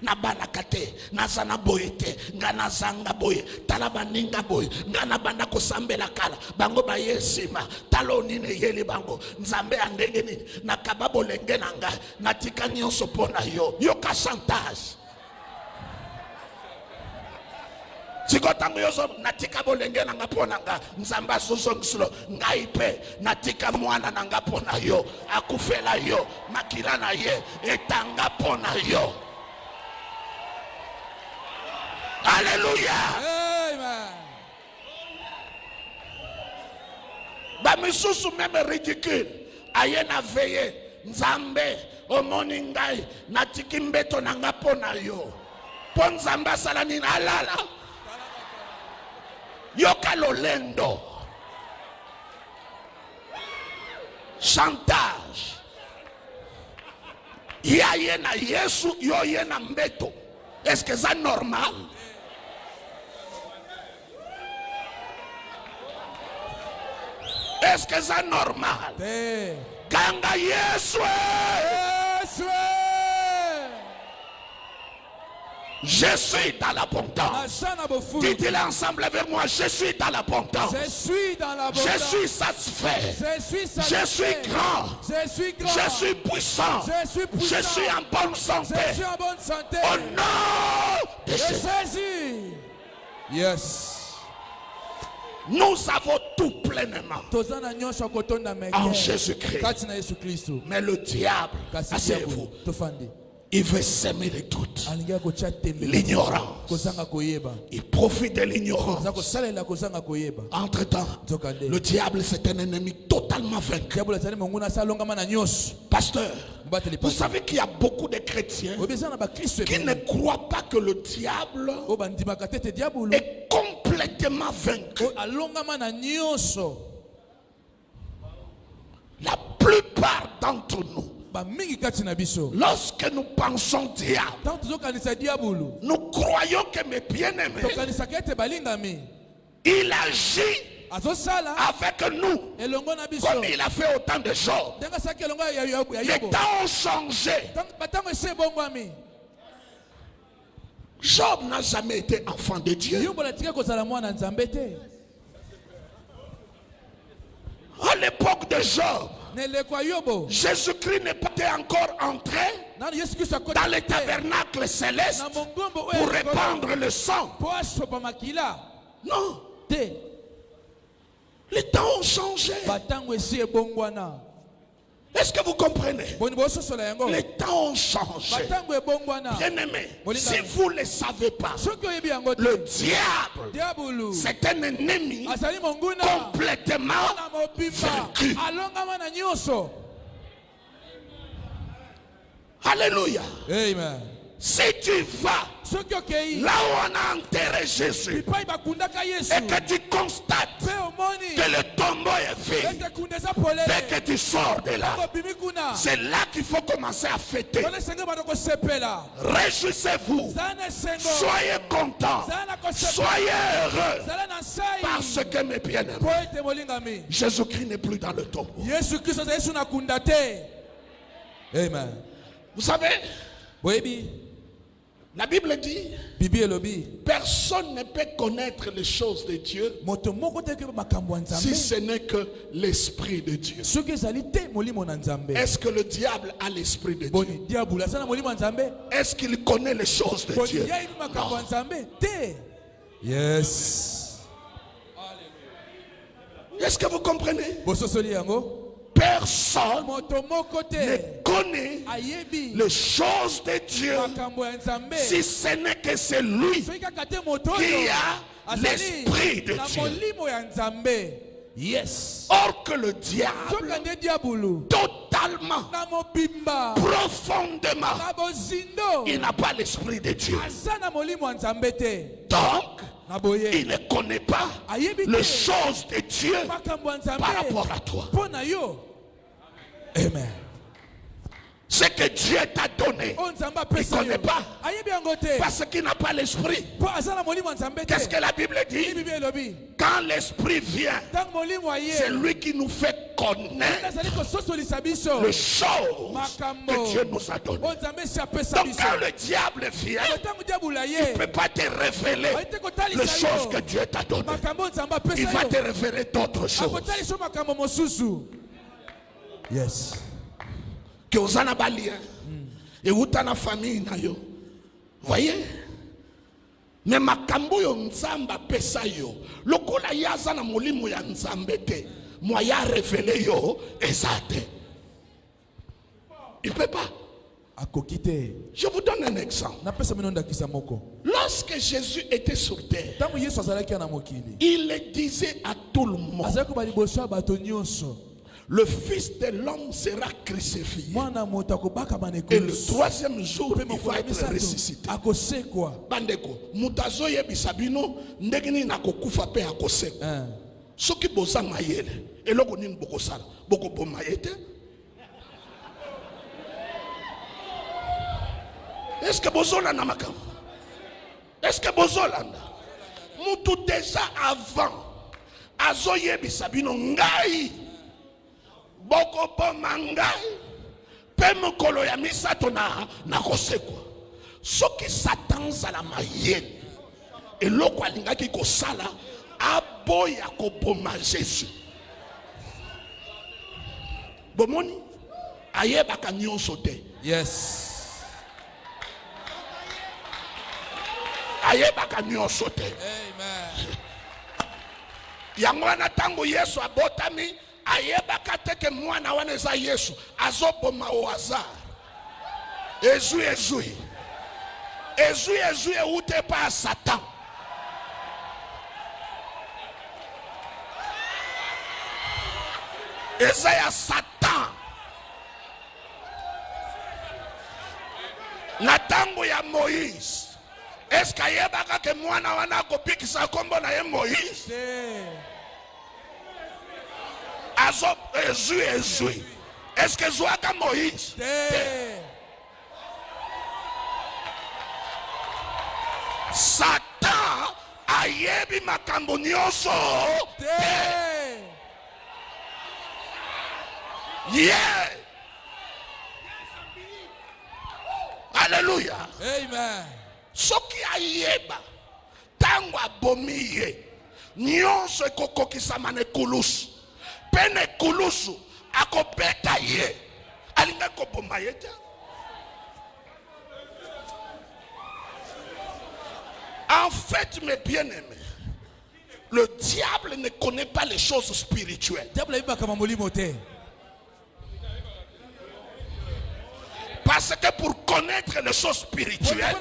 Speaker 4: Na banakate na zana boyete ngana zanga boye talaba ninga boye ngana banda ko sambela kala bango ba yesima taloni ne yeli bango nzambe andenge ni na kababo lenge nanga na tika nyonso pona yo ka chantage sikotango yoso na tika bolenge nanga pona nga nzamba soso ngisulo ngaipe na tika mwana nanga pona yo akufela yo makila na ye etanga pona yo. Alléluia.
Speaker 3: Amen.
Speaker 4: Ba misusu même ridicule. Ayena veillé nzambe omoni ngai na tikimbeto nanga pona yo. Pon nzamba salani alala. Yoka lolendo. Chantage. Yayena Yesu yo yena mbeto. Est-ce que c'est normal? Est-ce que c'est normal? Ganga Yesu. Je suis dans l'abondance. Dites-le ensemble avec moi. Je suis dans l'abondance. Je suis satisfait. Je suis grand. Je suis puissant. Je suis en bonne santé. Au nom de Jésus.
Speaker 3: Yes.
Speaker 4: Nous avons tout pleinement en Jésus-Christ. Mais le diable, asseyez-vous, il veut s'aimer de toutes. L'ignorance. Il profite de l'ignorance. Entre-temps, le diable c'est un ennemi totalement vaincu. Pasteur, vous savez qu'il y a beaucoup de chrétiens qui ne croient pas que le diable est complètement vaincu. La plupart d'entre nous, lorsque nous pensons diable, nous croyons que mes bien-aimés, il agit avec nous comme il a fait autant de Job. Les temps ont changé. Job n'a jamais été enfant de Dieu. À l'époque de Job, Jésus-Christ n'est pas encore entré dans les tabernacles célestes pour répandre le sang. Non. Les temps ont changé. Est-ce que vous comprenez? Les temps ont changé. Bien-aimés, si vous ne le savez pas, le diable, c'est un ennemi complètement vaincu. Alléluia.
Speaker 3: Amen.
Speaker 4: Si tu vas là où on a enterré Jésus et que tu constates que le tombeau est vide, dès que tu sors de là, c'est là qu'il faut commencer à fêter. Réjouissez-vous, soyez contents, soyez heureux, parce que mes bien-aimés, Jésus-Christ n'est plus dans le tombeau.
Speaker 3: Amen.
Speaker 4: Vous savez, la Bible dit, personne ne peut connaître les choses de Dieu si ce n'est que l'Esprit de Dieu. Est-ce que le diable a l'Esprit de Dieu? Est-ce qu'il connaît les choses de Dieu? Non.
Speaker 3: Yes.
Speaker 4: Est-ce que vous comprenez? personne ne connaît les choses de Dieu si ce n'est que c'est lui qui a l'esprit de Dieu.
Speaker 3: Yes.
Speaker 4: Or que le diable, totalement, profondément, il n'a pas l'esprit de Dieu. Donc, il ne connaît pas les choses de Dieu par rapport à toi.
Speaker 3: Amen.
Speaker 4: Ce que Dieu t'a donné, il ne connaît pas. Parce qu'il n'a pas l'esprit. Qu'est-ce que la Bible dit? Quand l'esprit vient, c'est lui qui nous fait connaître les choses que Dieu nous a données. Donc quand le diable vient, il ne peut pas te révéler les choses que Dieu t'a données. Il va te révéler d'autres choses.
Speaker 3: Yes.
Speaker 4: Que vous en avez et vous avez une famille. Voyez? Mais makambo yo nzamba pesa yo. Lokola yaza na molimo ya nzambe te. Moi ya révélé yo ezate. Il peut pas. Je vous donne un exemple. Lorsque Jésus était sur terre, il le disait à tout le monde. Le Fils de l'homme sera crucifié. Et le troisième jour, il va être ressuscité. Bandeko, mutazo yebisabino ndegini na kokufa pe akoseko. Soki boza mayele, eloko nini bokosala? Boko bomayete? Est-ce que bozolanda makamo? Est-ce que bozolanda? Mutu déjà avant azo yebisabino ngai boko pomangai pe mokolo ya misato na kosekwa. Soki Satan zala mayele eloko alingaki kosala aboya koboma Jésus. Bomoni ayebaka nyonso te.
Speaker 3: Yes.
Speaker 4: Ayebaka nyonso te.
Speaker 3: Amen.
Speaker 4: Yango wana tango Yesu abotami ayebaka teke mwana wana eza Yesu azoboma au hasard. Ezui ute pa Satan. Eza ya Satan. Na tango ya Moïse, est-ce qu'ayebaka ke mwana wana kopikisa kombo na ye Moïse? Azo ezui. Est-ce que Zoaka Moïse? Satan ayebi makambo nyonso. Yeah. Alléluia.
Speaker 3: Amen.
Speaker 4: Soki ayeba tango abomi ye nyonso ekokokisama ne kulusu. Pene kulusu akopeta ye alinga koboma ye te. En fait, mes bien-aimés, le diable ne connaît pas les choses spirituelles. Parce que pour connaître les choses spirituelles,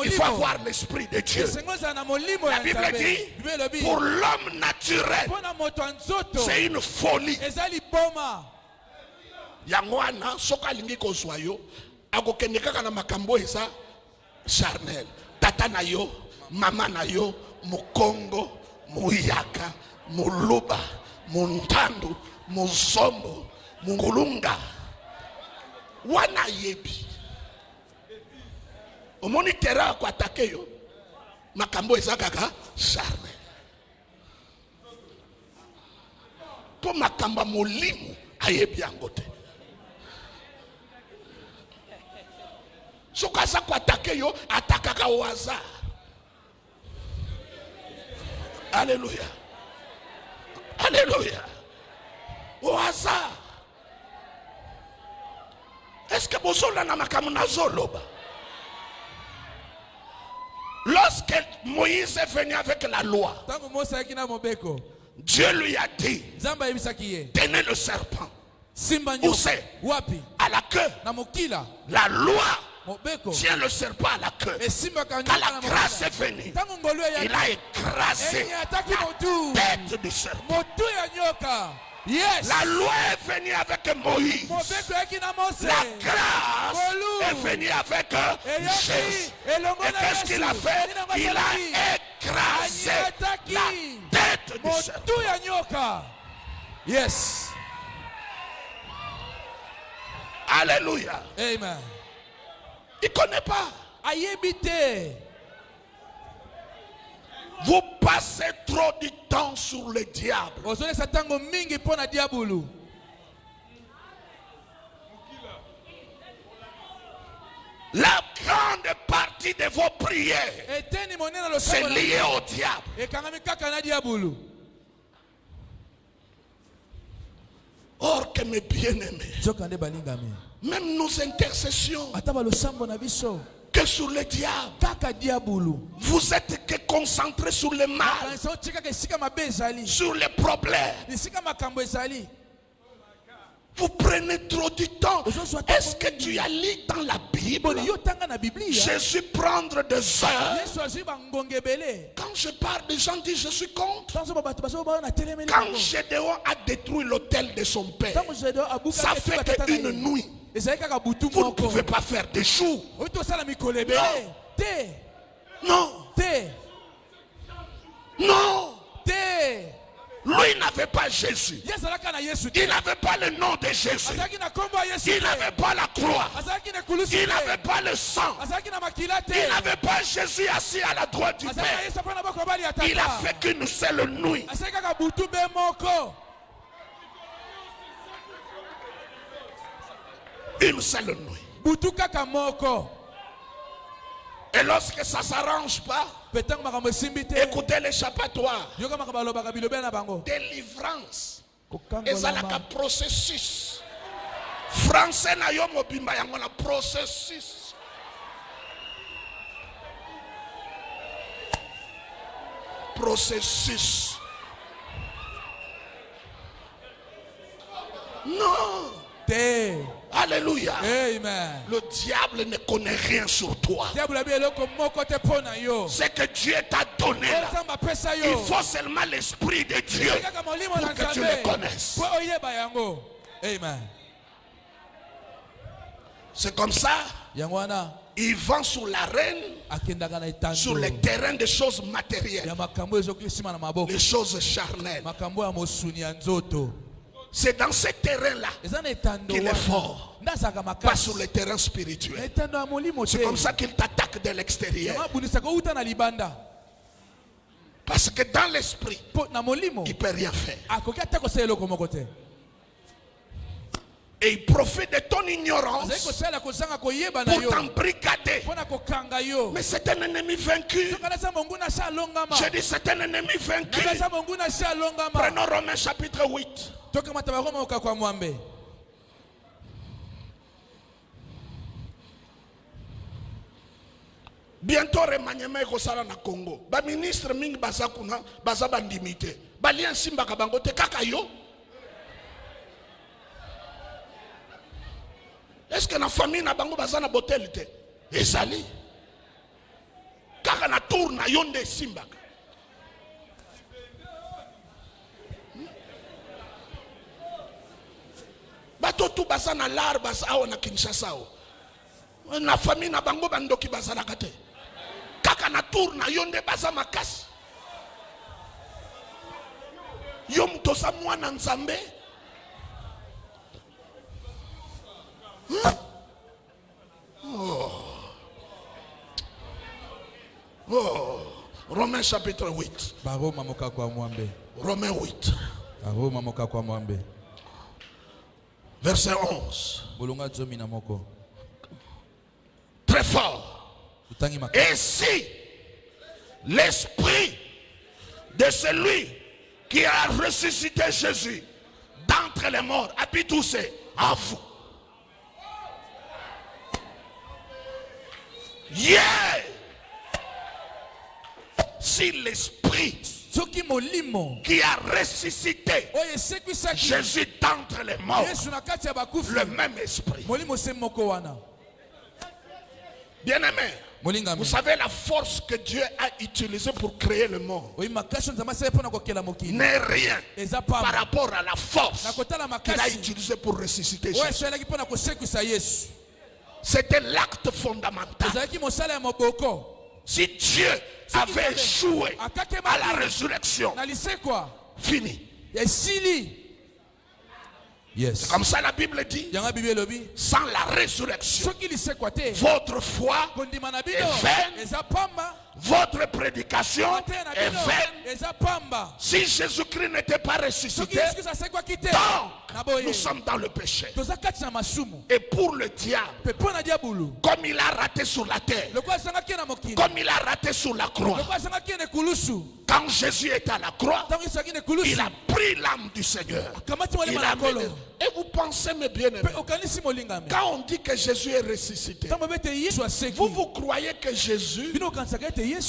Speaker 4: il faut avoir l'esprit de Dieu. La Bible dit, pour l'homme naturel, c'est une folie. Yangwana, soka lingi kozwayo, agokende kaka na makambo eza charnel. Tata na yo, mama na yo, mukongo, muyaka, muluba, muntandu, muzombo, mungulunga. Wana yebi omoni tera kwa takeyo makambo ezakaka charme po makamba molimo ayebi angote sokaza kwa takeyo atakaka waza. Alléluia. Alléluia. Waza. Est-ce que bozola na makamu na zoloba? Lorsque Moïse est venu avec la loi, Dieu lui a dit, tenez le serpent.
Speaker 3: Où c'est? À la queue. La loi tient le serpent à la queue. Quand la grâce est venue, il a écrasé la tête du serpent.
Speaker 5: Yes.
Speaker 3: La loi est venue avec Moïse. La grâce est venue avec Jésus. Et qu'est-ce qu'il a fait? Il a écrasé la tête du serpent.
Speaker 5: Yes.
Speaker 3: Alléluia.
Speaker 5: Amen.
Speaker 3: Il ne connaît pas.
Speaker 5: Ayebite.
Speaker 3: Vous passez trop de temps sur le diable. La grande partie de vos prières, c'est lié au diable. Or que mes bien-aimés, même nos intercessions, que sur le diable, vous êtes que concentré sur le mal, sur les problèmes. Vous prenez trop de temps. Est-ce que tu as lu dans la Bible Jésus prendre des heures? Quand je parle, les gens disent je suis contre. Quand Gédéon a détruit l'autel de son père, ça fait qu'une nuit. Vous ne pouvez pas faire des jours. Non. Non. Lui n'avait pas Jésus. Il n'avait pas le nom de Jésus. Il n'avait pas la croix. Il n'avait pas le sang. Il n'avait pas Jésus assis à la droite du Père. Il a fait qu'une seule nuit. Une seule nuit. Et lorsque ça ne s'arrange pas, écoutez l'échappatoire. Délivrance. Et ça la processus. Français na yo mobimba yango na processus. Processus. Non. Alléluia.
Speaker 5: Amen.
Speaker 3: Le diable ne connaît rien sur toi. C'est que Dieu t'a donné là. Il faut seulement l'esprit de Dieu pour que tu le connaisses.
Speaker 5: Amen.
Speaker 3: C'est comme ça. Il vend sur l'arène, sur les terrains des choses matérielles, les choses charnelles. C'est dans ce terrain-là qu'il est fort, pas sur le terrain spirituel. C'est comme ça qu'il t'attaque de l'extérieur. Parce que dans l'esprit, il ne peut rien faire. Et il profite de ton ignorance pour t'embrigader. Mais c'est un ennemi vaincu. Je dis c'est un ennemi vaincu. Prenons Romains chapitre 8. Bientôt remaniement ekosala na Congo. Ba ministre mingi baza kuna baza bandimité. Ba lien simba ka bango te kaka yo. Est-ce que na famille na bango baza na botel te? Ezali. Kaka na tour na yonde simba. Bato tu baza na lar baza awa na Kinshasa. Na famille na bango bandoki baza na kate. Kaka na tour na yonde baza makasi. Yom tosa mwana nzambe. Romains chapitre 8. Romains 8. Verset 11. Très fort. Et si l'esprit de celui qui a ressuscité Jésus d'entre les morts habite où c'est? En vous.
Speaker 4: si l'esprit qui a ressuscité Jésus d'entre les morts, le même esprit. Bien-aimé, vous savez la force que Dieu a utilisée pour créer le monde n'est rien par rapport à la force qu'il a utilisée pour ressusciter Jésus. C'était l'acte fondamental. Si Dieu avait échoué à la résurrection, fini.
Speaker 5: Yes.
Speaker 4: Comme ça la Bible dit, sans la résurrection, votre foi est vaine, votre prédication est vaine. Si Jésus-Christ n'était pas ressuscité, nous sommes dans le péché. Et pour le diable, comme il a raté sur la terre, comme il a raté sur la croix, quand Jésus est à la croix, il a pris l'âme du Seigneur. Il a mené. Et vous pensez, mes bien-aimés, quand on dit que Jésus est ressuscité, vous croyez que Jésus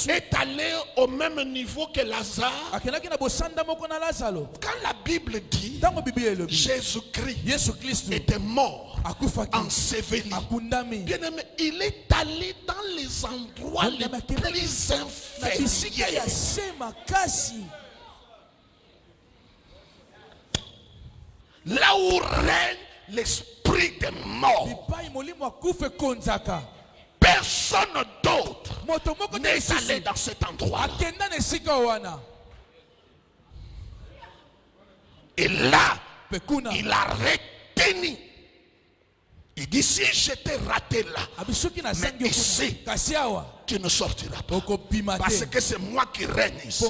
Speaker 4: est allé au même niveau que Lazare? Quand la Bible dit Jésus-Christ était mort, enseveli, bien-aimé, il est allé dans les endroits les plus inférieurs. Là où règne l'esprit des morts, personne d'autre n'est allé dans cet endroit. Et là, il a retenu. Il dit, si j'étais raté là, mais ici, tu ne sortiras pas. Parce que c'est moi qui règne ici.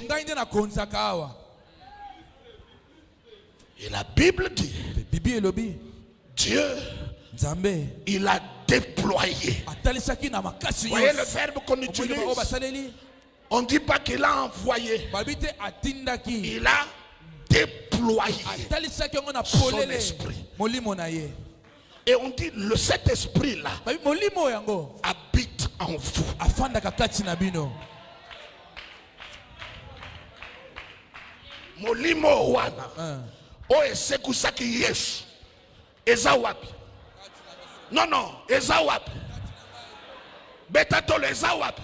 Speaker 4: Et la Bible dit, Dieu, il a déployé. Voyez le verbe qu'on utilise. On ne dit pas qu'il a envoyé. Il a déployé son esprit. Et on dit, cet esprit-là habite en vous. Molimo wana. O esekusaki Yesu. Eza wapi? Non, eza wapi? Betatolo eza wapi?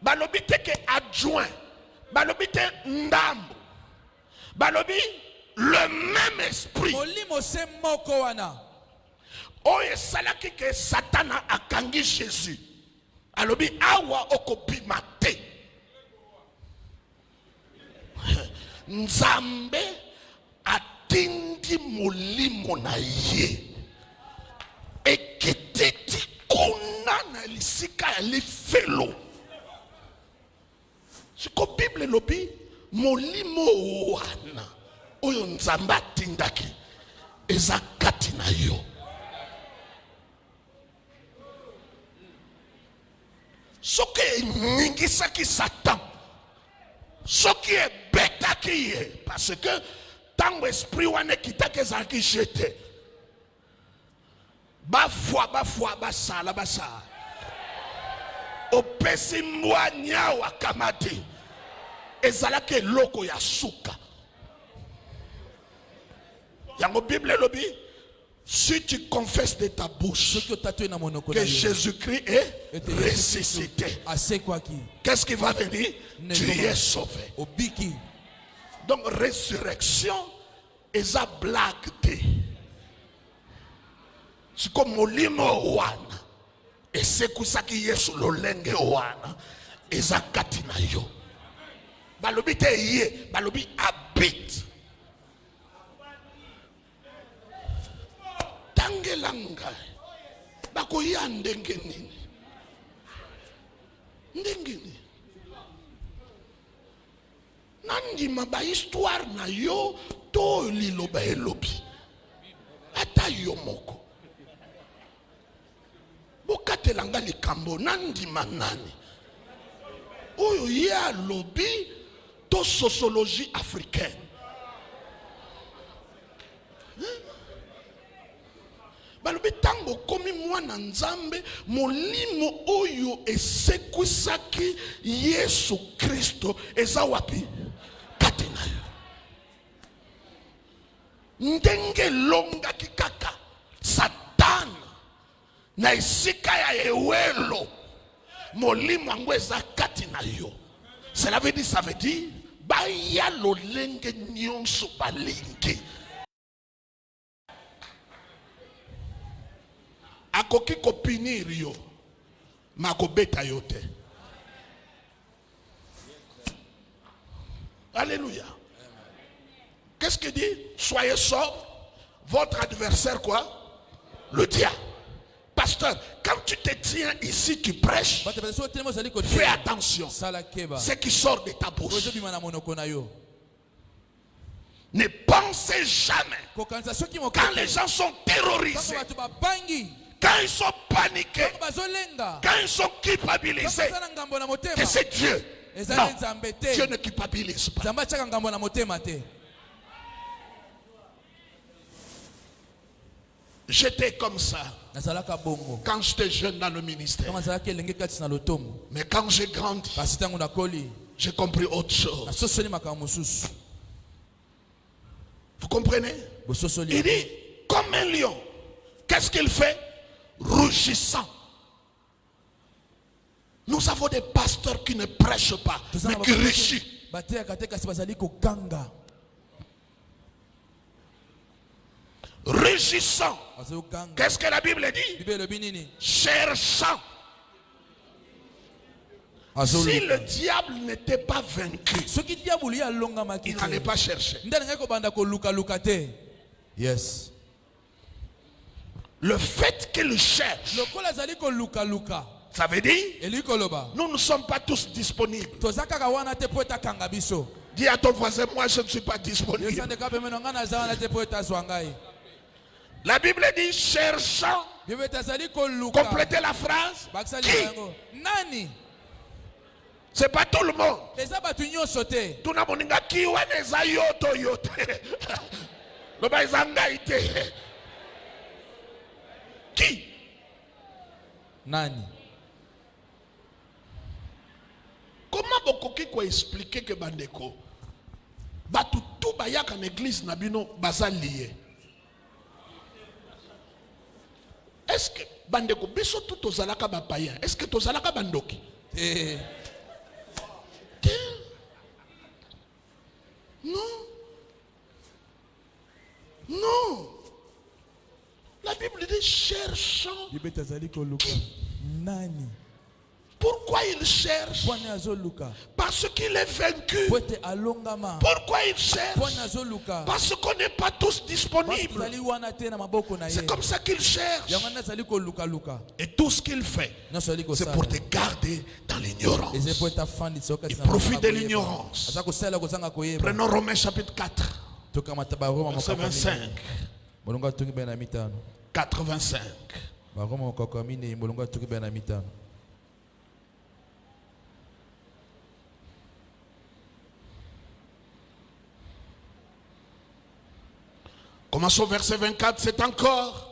Speaker 4: Balobi teke adjoint. Balobi te ndambo. Balobi le même esprit. O esalaki ke Satana akangi Jésus. Alobi awa okopima te. Nzambe atindi molimo na ye ekititi kuna na lisika ya lifelo. Siko Bible lobi molimo wana oyo nzambe atindaki eza kati na yo. Soke ningisaki Satan, soki ebetaki ye, parce que tango esprit wane kitaki ezalaki jete, bafwa basala opesi mbwa nyawa kamati ezalaki eloko ya suka. Yango Bible lobi, si tu confesses de ta bouche que Jésus-Christ est ressuscité, qu'est-ce qui va venir? Tu es sauvé. Donc résurrection est à blague. C'est comme molimo wana. Et c'est comme ça qui est sur le lenge wana. Et à katina yo. Balobi te yé, balobi habite. Tangelanga bako ya ndenge nini nandima ba histoire na yo to liloba elobi ata yo moko bokatelanga likambo nandima nani oyo ya lobi to sociologie africaine. Balobi tango komi mwana nzambe molimo oyo esekwisaki Yesu Kristo eza wapi? Kati na yo. Ndenge longaki kaka Satan na esika ya ewelo molimo yango eza kati na yo. Cela veut dire baya lolenge nyonso balingi akoki kopinir yo makobeta yo te. Alléluia. Qu'est-ce qu'il dit? Soyez sobre. Votre adversaire quoi? Le diable. Pasteur, quand tu te tiens ici, tu prêches, fais attention. Ce qui sort de ta bouche. Ne pensez jamais, quand les gens sont terrorisés, quand ils sont paniqués, quand ils sont culpabilisés, que c'est Dieu. Non, Dieu ne culpabilise pas. J'étais comme ça quand j'étais jeune dans le ministère. Mais quand j'ai grandi, j'ai compris autre chose. Vous comprenez? Il dit, comme un lion, qu'est-ce qu'il fait? Rugissant. Nous avons des pasteurs qui ne prêchent pas, mais qui rugissent. Rugissant. Qu'est-ce que la Bible dit? Cherchant. Si le diable n'était pas vaincu, il n'allait pas chercher.
Speaker 5: Yes.
Speaker 4: Le fait qu'il cherche, ça veut dire nous ne sommes pas tous disponibles. Dis à ton voisin, moi je ne suis pas disponible. La Bible dit cherchant. Complétez la phrase. Qui? C'est pas tout le monde. Tout le monde qui qui?
Speaker 5: Nani?
Speaker 4: Comment bokoki ko expliquer que bandeko batu tout bayak en église nabino baza lié? Est-ce que bandeko biso tout ozalaka ba païen? Est-ce que tozalaka bandoki? Non. Non. La Bible dit cherchant.
Speaker 5: Nani?
Speaker 4: Pourquoi il cherche? Parce qu'il est vaincu. Pourquoi il cherche? Parce qu'on n'est pas tous disponibles. C'est comme ça qu'il cherche. Et tout ce qu'il fait, c'est pour te garder dans l'ignorance. Il profite de l'ignorance. Prenons Romains chapitre 4, verset 25. 85. Commençons verset 24, c'est encore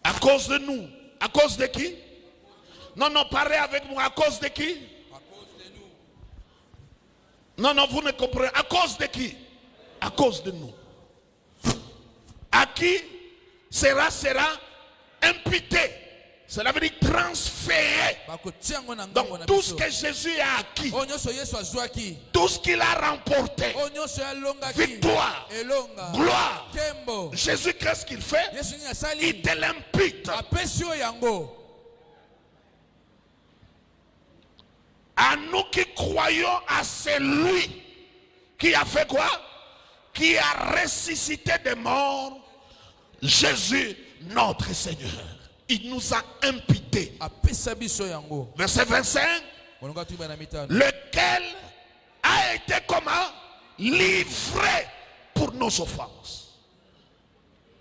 Speaker 4: à cause de nous. À cause de qui? Non, parlez avec moi. À cause de qui?
Speaker 5: À cause de
Speaker 4: nous. Non, vous ne comprenez. À cause de qui? À cause de nous. À qui sera imputé. Cela veut dire transféré. Donc tout ce que Jésus a acquis, tout ce qu'il a remporté, victoire, gloire, Jésus, qu'est-ce qu'il fait? Il te l'impute. À nous qui croyons à celui qui a fait quoi? Qui a ressuscité des morts, Jésus notre Seigneur. Il nous a imputé. Verset 25. Lequel a été comment? Livré pour nos offenses.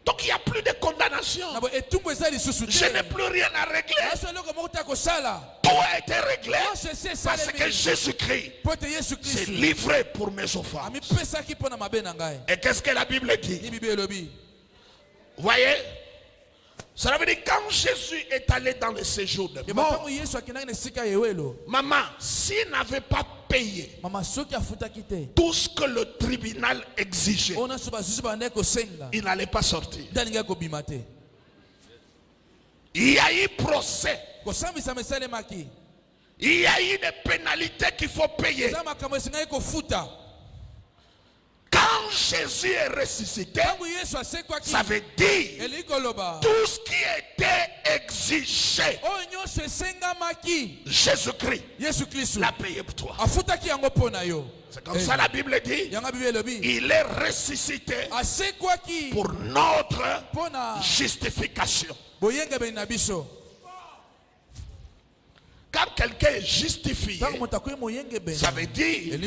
Speaker 4: Donc il n'y a plus de condamnation. Je n'ai plus rien à régler. Tout a été réglé parce que Jésus-Christ s'est livré pour mes offenses. Et qu'est-ce que la Bible dit? Voyez, Ça veut dire quand Jésus est allé dans le séjour de mort, maman, s'il n'avait pas payé tout ce que le tribunal exigeait, il n'allait pas sortir. Il y a eu procès. Il y a eu des pénalités qu'il faut payer. Quand Jésus est ressuscité, ça veut dire tout ce qui était exigé, Jésus-Christ l'a payé pour toi. C'est comme ça la Bible dit, il est ressuscité pour notre justification. Quand quelqu'un est justifié, ça veut dire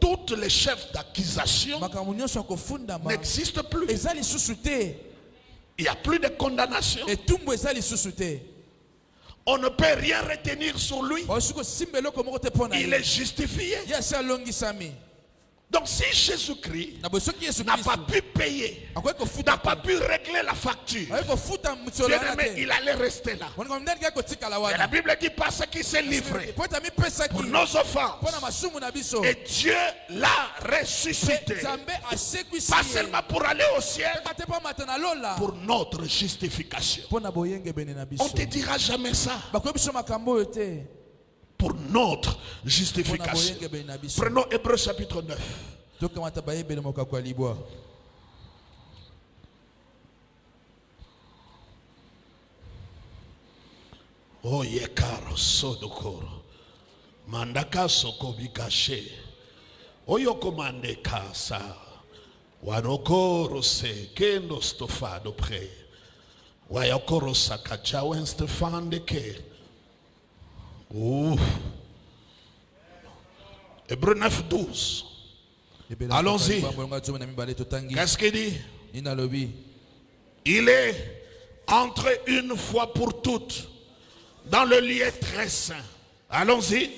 Speaker 4: toutes les chefs d'accusation n'existent plus. Il n'y a plus de condamnation. On ne peut rien retenir sur lui. Il est justifié. Donc si Jésus-Christ n'a pas pu payer, n'a pas pu régler la facture, il allait rester là. Et la Bible dit parce qu'il s'est livré pour nos offenses. Et Dieu l'a ressuscité. Pas seulement pour aller au ciel, pour notre justification. On ne te dira jamais ça. Pour notre justification. Prenons Hébreux chapitre 9. Oh yekaro sodokoro mandaka sokobikashe oyoko mandeka sa wanokoro se kendo stofado pre wayokoro sakacha wen stefan de ke. Hébreux 9, 12. Allons-y. Qu'est-ce qu'il dit? Il est entré une fois pour toutes dans le lieu très saint. Allons-y.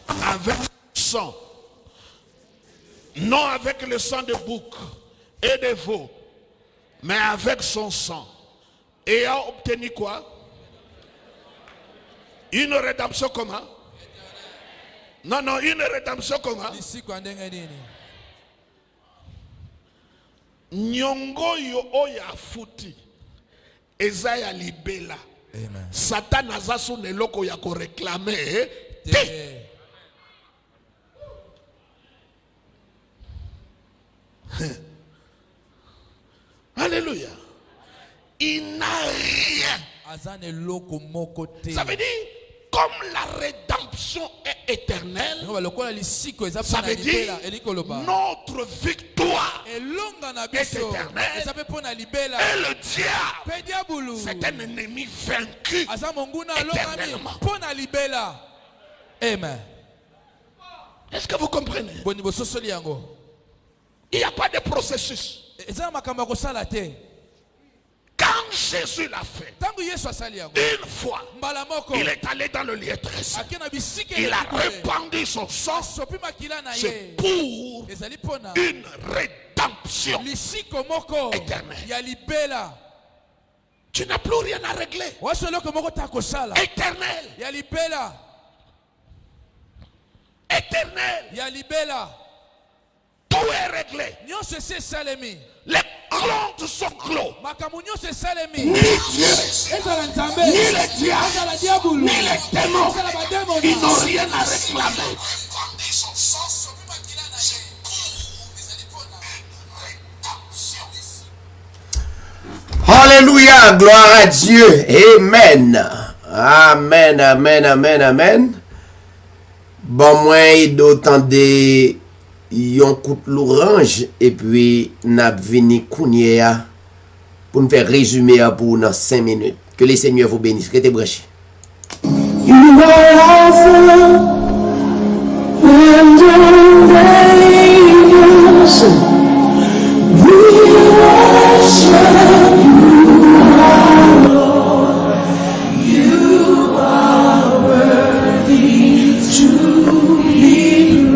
Speaker 4: Avec le sang. Non avec le sang de bouc et de veau, mais avec son sang. Et a obtenu quoi? Une rédemption comment? Non, une rédemption comment? Nyongo yo oya futi ezaya libela. Satan azasu neloko ya ko réclamer. Alléluia. Il n'a rien. Ça veut dire comme la rédemption est éternelle, ça veut dire notre victoire est éternelle. Et le diable, c'est un ennemi vaincu éternellement.
Speaker 5: Amen.
Speaker 4: Est-ce que vous comprenez? Il n'y a pas de processus. Quand Jésus l'a fait, une fois, il est allé dans le lieu très saint. Il a répandu son sang. C'est pour une rédemption éternelle. Tu n'as plus rien à régler. Éternel. Éternel. Tout est réglé. Les comptes sont clos. Ni Dieu, ni les diables, ni les démons, ils n'ont rien à réclamer.
Speaker 1: Alléluia, gloire à Dieu. Amen. Amen, amen, amen, amen. Bon, moi, d'autant de yon coup de l'orange et puis n'a venu kounye pour nous faire résumer pour dans 5 minutes. Que les Seigneurs vous bénissent. Que t'es branché.
Speaker 2: You are Alpha and Omega. We worship you, our Lord. You are worthy to be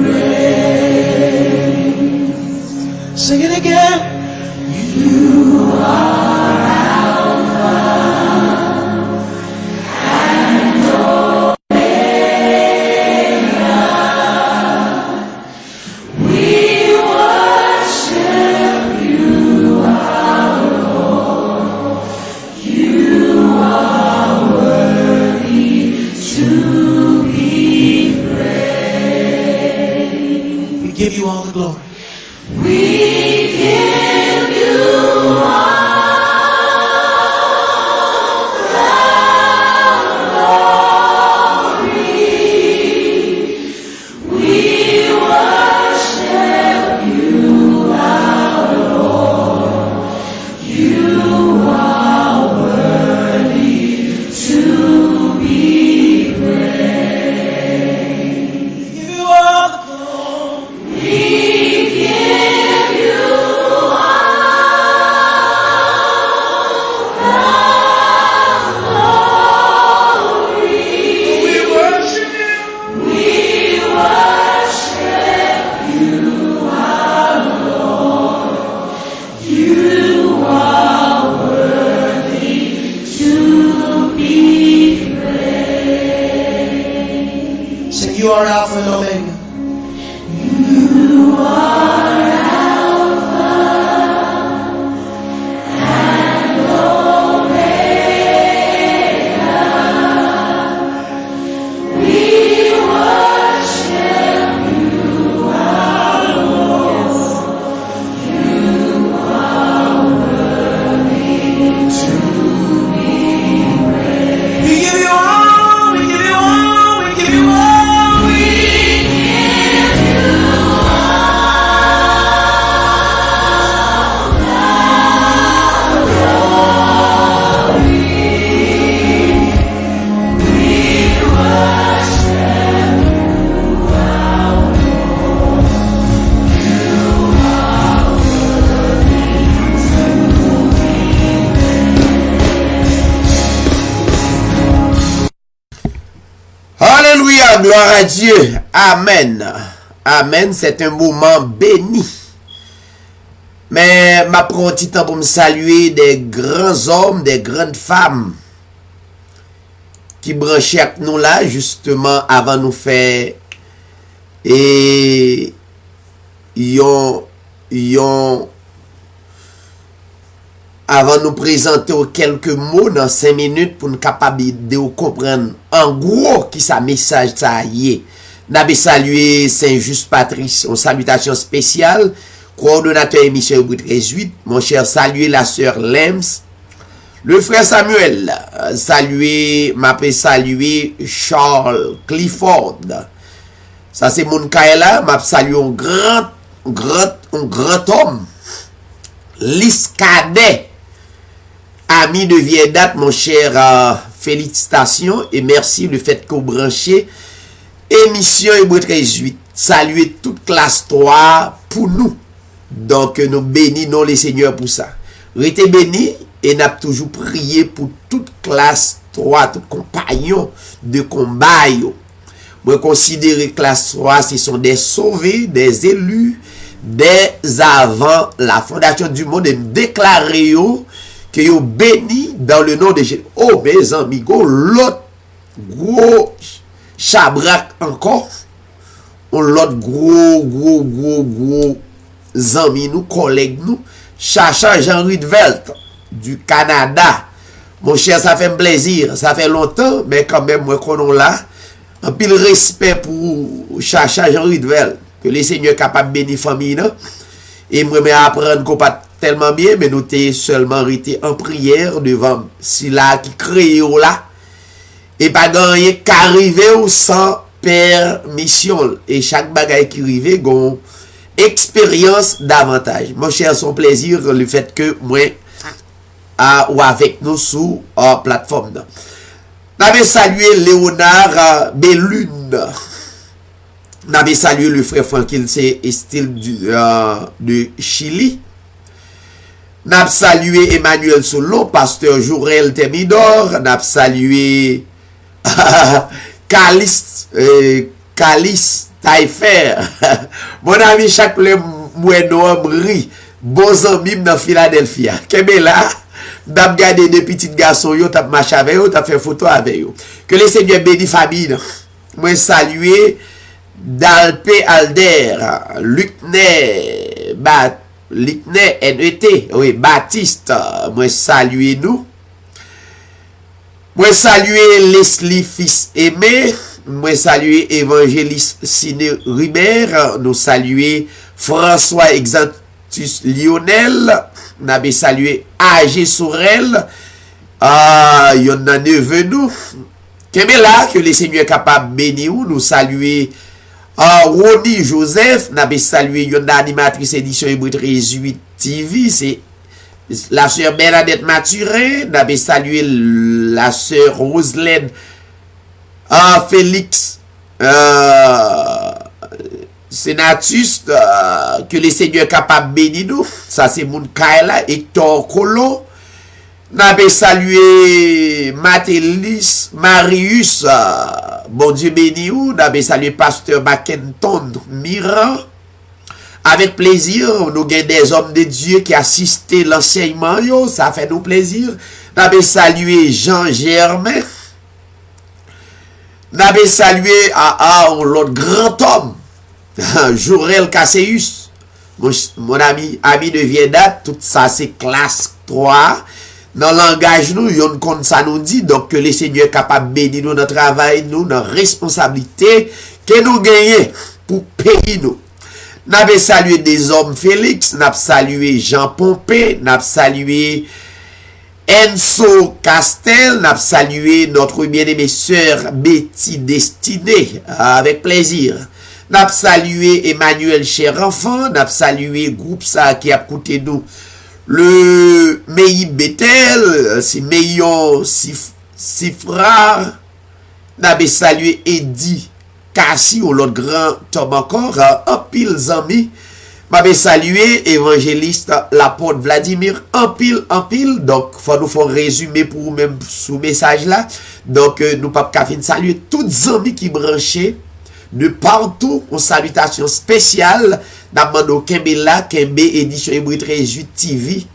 Speaker 2: praised. Sing it again. You are Alpha You are Alpha and Omega. We give you all, we give you all, we give you all, we
Speaker 1: Alléluia, gloire à Dieu. Amen. Amen, c'est un moment béni. Mais ma prends un petit temps pour me saluer des grands hommes, des grandes femmes qui branchaient avec nous là, justement, avant nous faire et avant nous présenter quelques mots dans 5 minutes pour nous capable de comprendre en gros qui sa message ça y est. N'avez salué Saint-Just Patrice, une salutation spéciale, coordonnateur émission Hébreux 13-8, mon cher saluer la sœur Lems, le frère Samuel, m'appelle saluer Charles Clifford. Ça c'est mon Kaela, m'a salué un grand homme, Liscadet, ami de vieille date, mon cher, félicitations et merci le fait que vous branchez émission Hébreux 13-8. Saluez toute classe 3 pour nous. Donc nous bénissons les seigneurs pour ça. Restez bénis et n'a toujours prié pour toute classe 3, tout compagnon de combat. Moi considère classe 3, ce sont des sauvés, des élus, des avant la fondation du monde et déclarer que yo béni dans le nom de Jésus. Oh mes amis, go l'autre gros chabrak encore. On l'autre gros amis nous, collègues nous, Chacha Jean-Louis Velt du Canada. Mon cher, ça fait un plaisir, ça fait longtemps, mais quand même moi qu'on là, un pile respect pour Chacha Jean-Louis Velt, que les seigneurs capables de bénir famille là. Et moi me apprendre qu'on pas tellement bien, mais nous t'es seulement arrêté en prière devant si là qui crée là et pas gagner qu'arriver au sans permission et chaque bagaille qui arrive gon expérience davantage. Mon cher, son plaisir le fait que moi ou avec nous sous plateforme. N'avait salué Léonard Bellune. N'avait salué le frère Franquil, c'est style de Chili. N'a salué Emmanuel Solo, pasteur Jourel Temidor. N'a salué Calis Taillefer. Mon ami chaque le moineau ri. Bons amis dans Philadelphia. Kebe là, n'a gardé des petits garçons yo, t'a marché avec eux, t'a fait photo avec eux. Que les seigneurs bénissent famille. Moi saluer Dalpe Alder, Lucnet NET, oui, Baptiste, moi saluer nous. Moi saluer Leslie fils aimé, moi saluer évangéliste Siné Ribert, nous saluer François Exantus Lionel, nous saluer AG Sourel, yon a neveu nous. Qu'est-ce là que les seigneurs capables bénir nous saluer Roni Joseph, n'a salué une animatrice édition Hébreux 13-8 TV, c'est la sœur Bernadette Mathurin, n'a salué la sœur Roselaine Félix Sénatus, que les seigneurs capables bénir nous, ça c'est mon Kaila, Hector Colo, n'a salué Matélis Marius, bon Dieu béni ou, n'a salué pasteur Mackenton Miran. Avec plaisir, nous avons des hommes de Dieu qui assistent l'enseignement, ça fait nous plaisir. N'a salué Jean Germain. N'avait salué à l'autre grand homme, Jorel Casseus, mon ami de vieille date, tout ça c'est classe 3. Dans le langage, nous, yon comme ça nous dit, donc que le Seigneur est capable de bénir nous dans le travail, nous, dans la responsabilité que nous gagnons pour payer nous. Nous avons salué des hommes Félix, nous avons salué Jean Pompé, nous avons salué Enzo Castel, nous avons salué notre bien-aimée sœur Betty Destinée, avec plaisir. Nous avons salué Emmanuel Cher-Enfant, nous avons salué groupe ça qui a coûté nous. Le Meï Bethel, c'est Meillon Sifra, n'avait salué Eddie Cassi ou l'autre grand homme encore, un pile zami, m'avait salué évangéliste l'apôtre Vladimir, un pile, donc faut nous faire résumer pour même sous message là, donc nous pas qu'à saluer toutes zami qui branchaient de partout, une salutation spéciale d'Amando Kembela, Kembe, édition Hébreu 13 TV,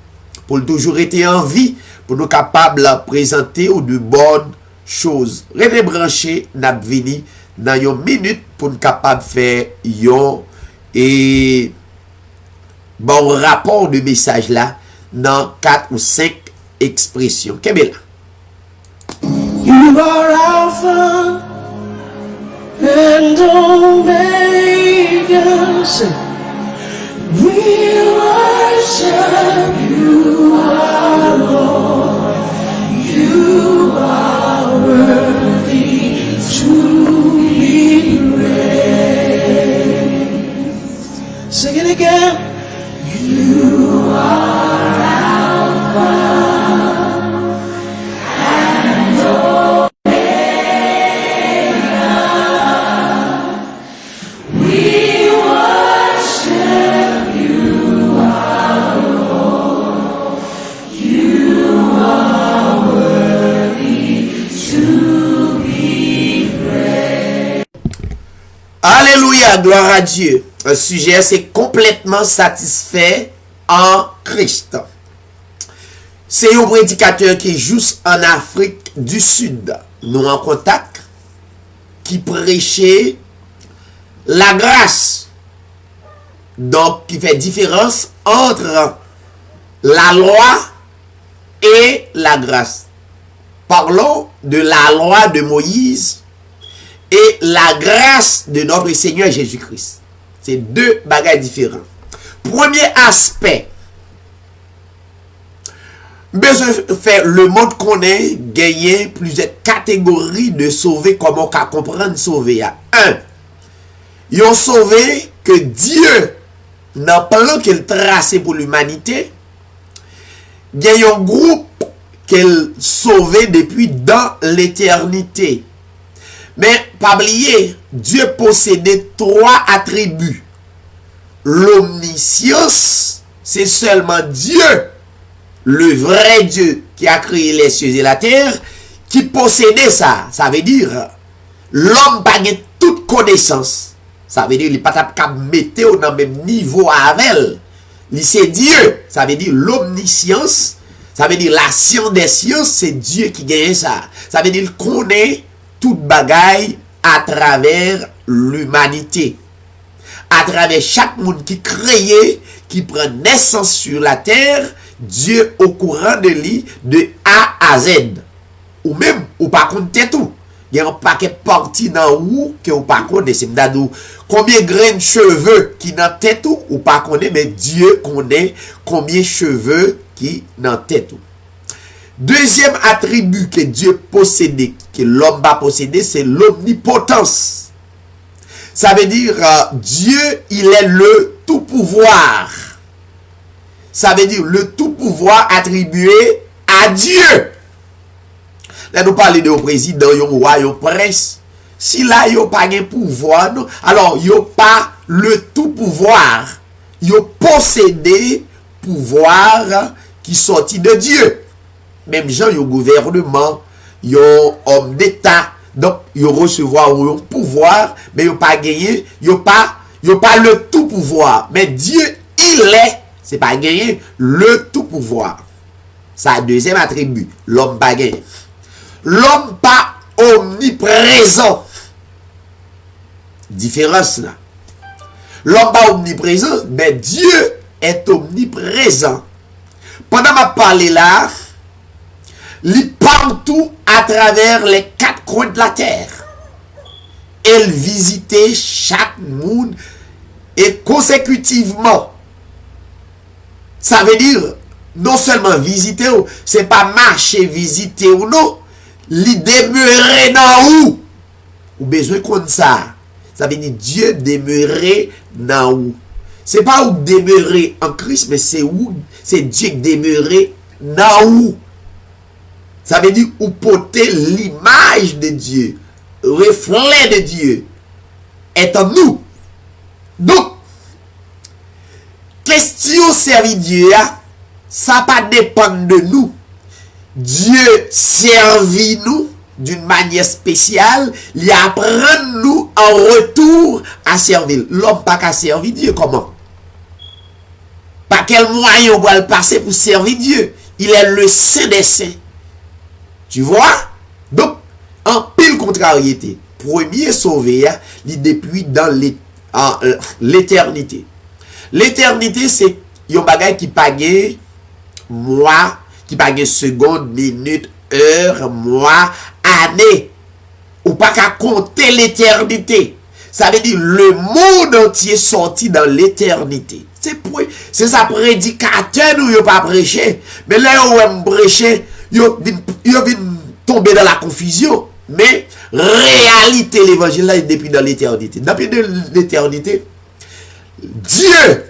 Speaker 1: pour toujours être en vie, pour nous capables de présenter de bonnes choses. Restez branchés, n'a vini dans une minute pour nous capables de faire et bon rapport de message là dans 4 ou 5 expressions. Kembela.
Speaker 2: You are Alpha and Omega. We worship you, our Lord. You are worthy to be praised. Sing it again. You are Alpha and Omega. We worship you, our Lord. You are worthy to be praised.
Speaker 1: Alléluia, gloire à Dieu. Un sujet, c'est complètement satisfait en Christ. C'est un prédicateur qui est juste en Afrique du Sud, nous en contact, qui prêchait la grâce. Donc, qui fait différence entre la loi et la grâce. Parlons de la loi de Moïse et la grâce de notre Seigneur Jésus-Christ. C'est deux bagages différents. Premier aspect, besoin de faire le monde qu'on est, gagner plusieurs catégories de sauver, comment on peut comprendre sauver. Un, ils ont sauvé que Dieu, dans le plan qu'il tracé pour l'humanité, il y a un groupe qu'il sauvé depuis dans l'éternité. Mais, pas oublier, Dieu possédait 3 attributs. L'omniscience, c'est seulement Dieu, le vrai Dieu qui a créé les cieux et la terre, qui possédait ça. Ça veut dire, l'homme n'a pas toute connaissance. Ça veut dire, il n'est pas capable de mettre au même niveau avec elle. C'est Dieu. Ça veut dire l'omniscience. Ça veut dire la science des sciences, c'est Dieu qui gagne ça. Ça veut dire qu'il connaît toute bagaille à travers l'humanité. À travers chaque monde qui crée, qui prend naissance sur la terre, Dieu au courant de lui de A à Z. Ou même, ou pas compter tout. Il y a un paquet parti dans où que ou pas connaît. C'est m'dadou. Combien de grains de cheveux qui dans tête ou pas connaît, mais Dieu connaît combien de cheveux qui dans tête ou. Deuxième attribut que Dieu possédait, que l'homme va posséder, c'est l'omnipotence. Ça veut dire, Dieu, il est le tout pouvoir. Ça veut dire le tout pouvoir attribué à Dieu. Là, nous parlons de président, de roi, de prince. Si là, il n'y a pas de pouvoir, non, alors il n'y a pas le tout pouvoir. Il y a possédé pouvoir qui sortit de Dieu. Même gens, il y a gouvernement, il y a homme d'État, donc il y a recevoir un pouvoir, mais il n'y a pas gagné, il n'y a pas le tout pouvoir. Mais Dieu, il est, c'est pas gagné, le tout pouvoir. Ça, deuxième attribut, l'homme pas gagné. L'homme pas omniprésent. Différence là. L'homme pas omniprésent, mais Dieu est omniprésent. Pendant ma parler là, il est partout à travers les 4 coins de la terre. Elle visitait chaque monde et consécutivement. Ça veut dire non seulement visiter, c'est pas marcher visiter ou non, il demeurait dans où? Ou besoin comme ça. Ça veut dire Dieu demeurait dans où? C'est pas où demeurer en Christ, mais c'est où? C'est Dieu qui demeurait dans où? Ça veut dire où porter l'image de Dieu, reflet de Dieu est en nous. Donc, question servir Dieu, ça pas dépend de nous. Dieu servit nous d'une manière spéciale, il apprend nous en retour à servir. L'homme pas qu'à servir Dieu, comment? Par quel moyen on va le passer pour servir Dieu? Il est le saint des saints. Tu vois? Donc, en pile contrariété, premier sauvé, il est depuis dans l'éternité. L'éternité, c'est un bagage qui pague mois, qui pague seconde, minute, heure, mois, année. Ou pas qu'à compter l'éternité. Ça veut dire le monde entier sorti dans l'éternité. C'est ça prédicateur nous n'a pas prêché. Mais là où on prêché, il vient tomber dans la confusion. Mais réalité l'évangile là est depuis dans l'éternité. Depuis l'éternité, Dieu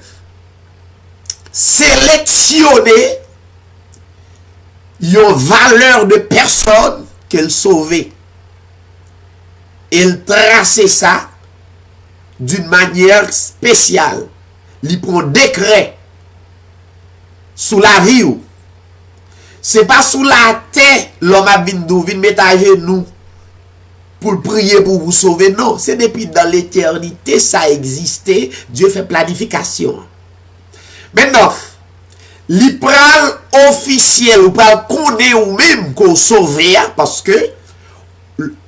Speaker 1: sélectionné une valeur de personne qu'elle sauvait. Il traçait ça d'une manière spéciale. Il prend décret sous la vie. C'est pas sous la terre l'homme a venu mettre à genoux pour prier pour vous sauver. Non, c'est depuis dans l'éternité ça existait. Dieu fait planification. Maintenant, l'ipral officiel ou pas connaît ou même qu'on sauve parce que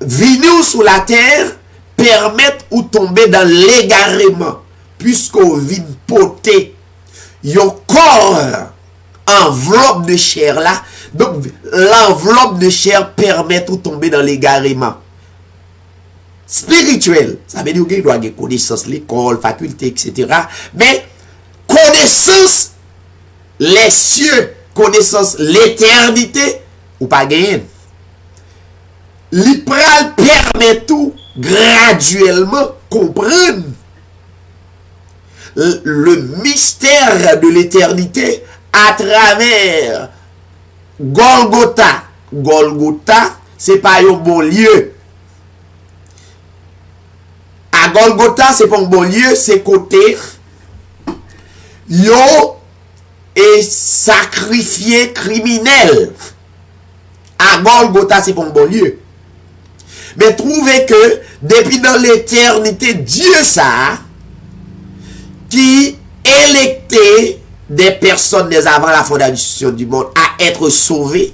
Speaker 1: venir sous la terre permet ou tomber dans l'égarement puisqu'on vient porter un corps enveloppe de chair là. Donc l'enveloppe de chair permet ou tomber dans l'égarement spirituel. Ça veut dire qu'il doit avoir connaissance l'école, faculté, etc. Mais connaissance les cieux, connaissance l'éternité ou pas gagner. L'ipral permet tout graduellement comprendre le mystère de l'éternité à travers Golgotha. Golgotha, c'est pas un bon lieu. À Golgotha, c'est pas un bon lieu, c'est côté yo et sacrifié criminel. À Golgotha, c'est pas un bon lieu. Mais trouvez que depuis dans l'éternité, Dieu ça qui électait des personnes dès avant la fondation du monde à être sauvées,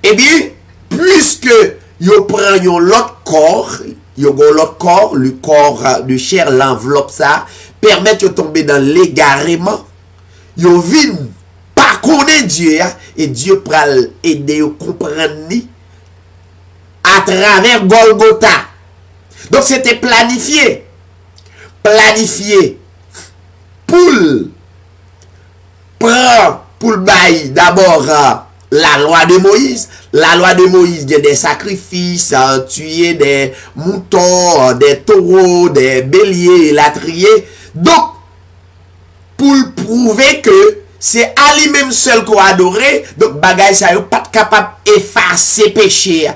Speaker 1: eh bien, puisque yo prend l'autre corps, le corps de chair, l'enveloppe ça, permet de tomber dans l'égarement, yo vin pas connaître Dieu, et Dieu pral aider à comprendre à travers Golgotha. Donc c'était planifié. Planifié pour le bail d'abord la loi de Moïse. La loi de Moïse, il y a des sacrifices, tuer des moutons, des taureaux, des béliers, latriers. Donc, pour prouver que c'est à lui-même seul qu'on adore, donc bagay ça n'est pas capable d'effacer péché.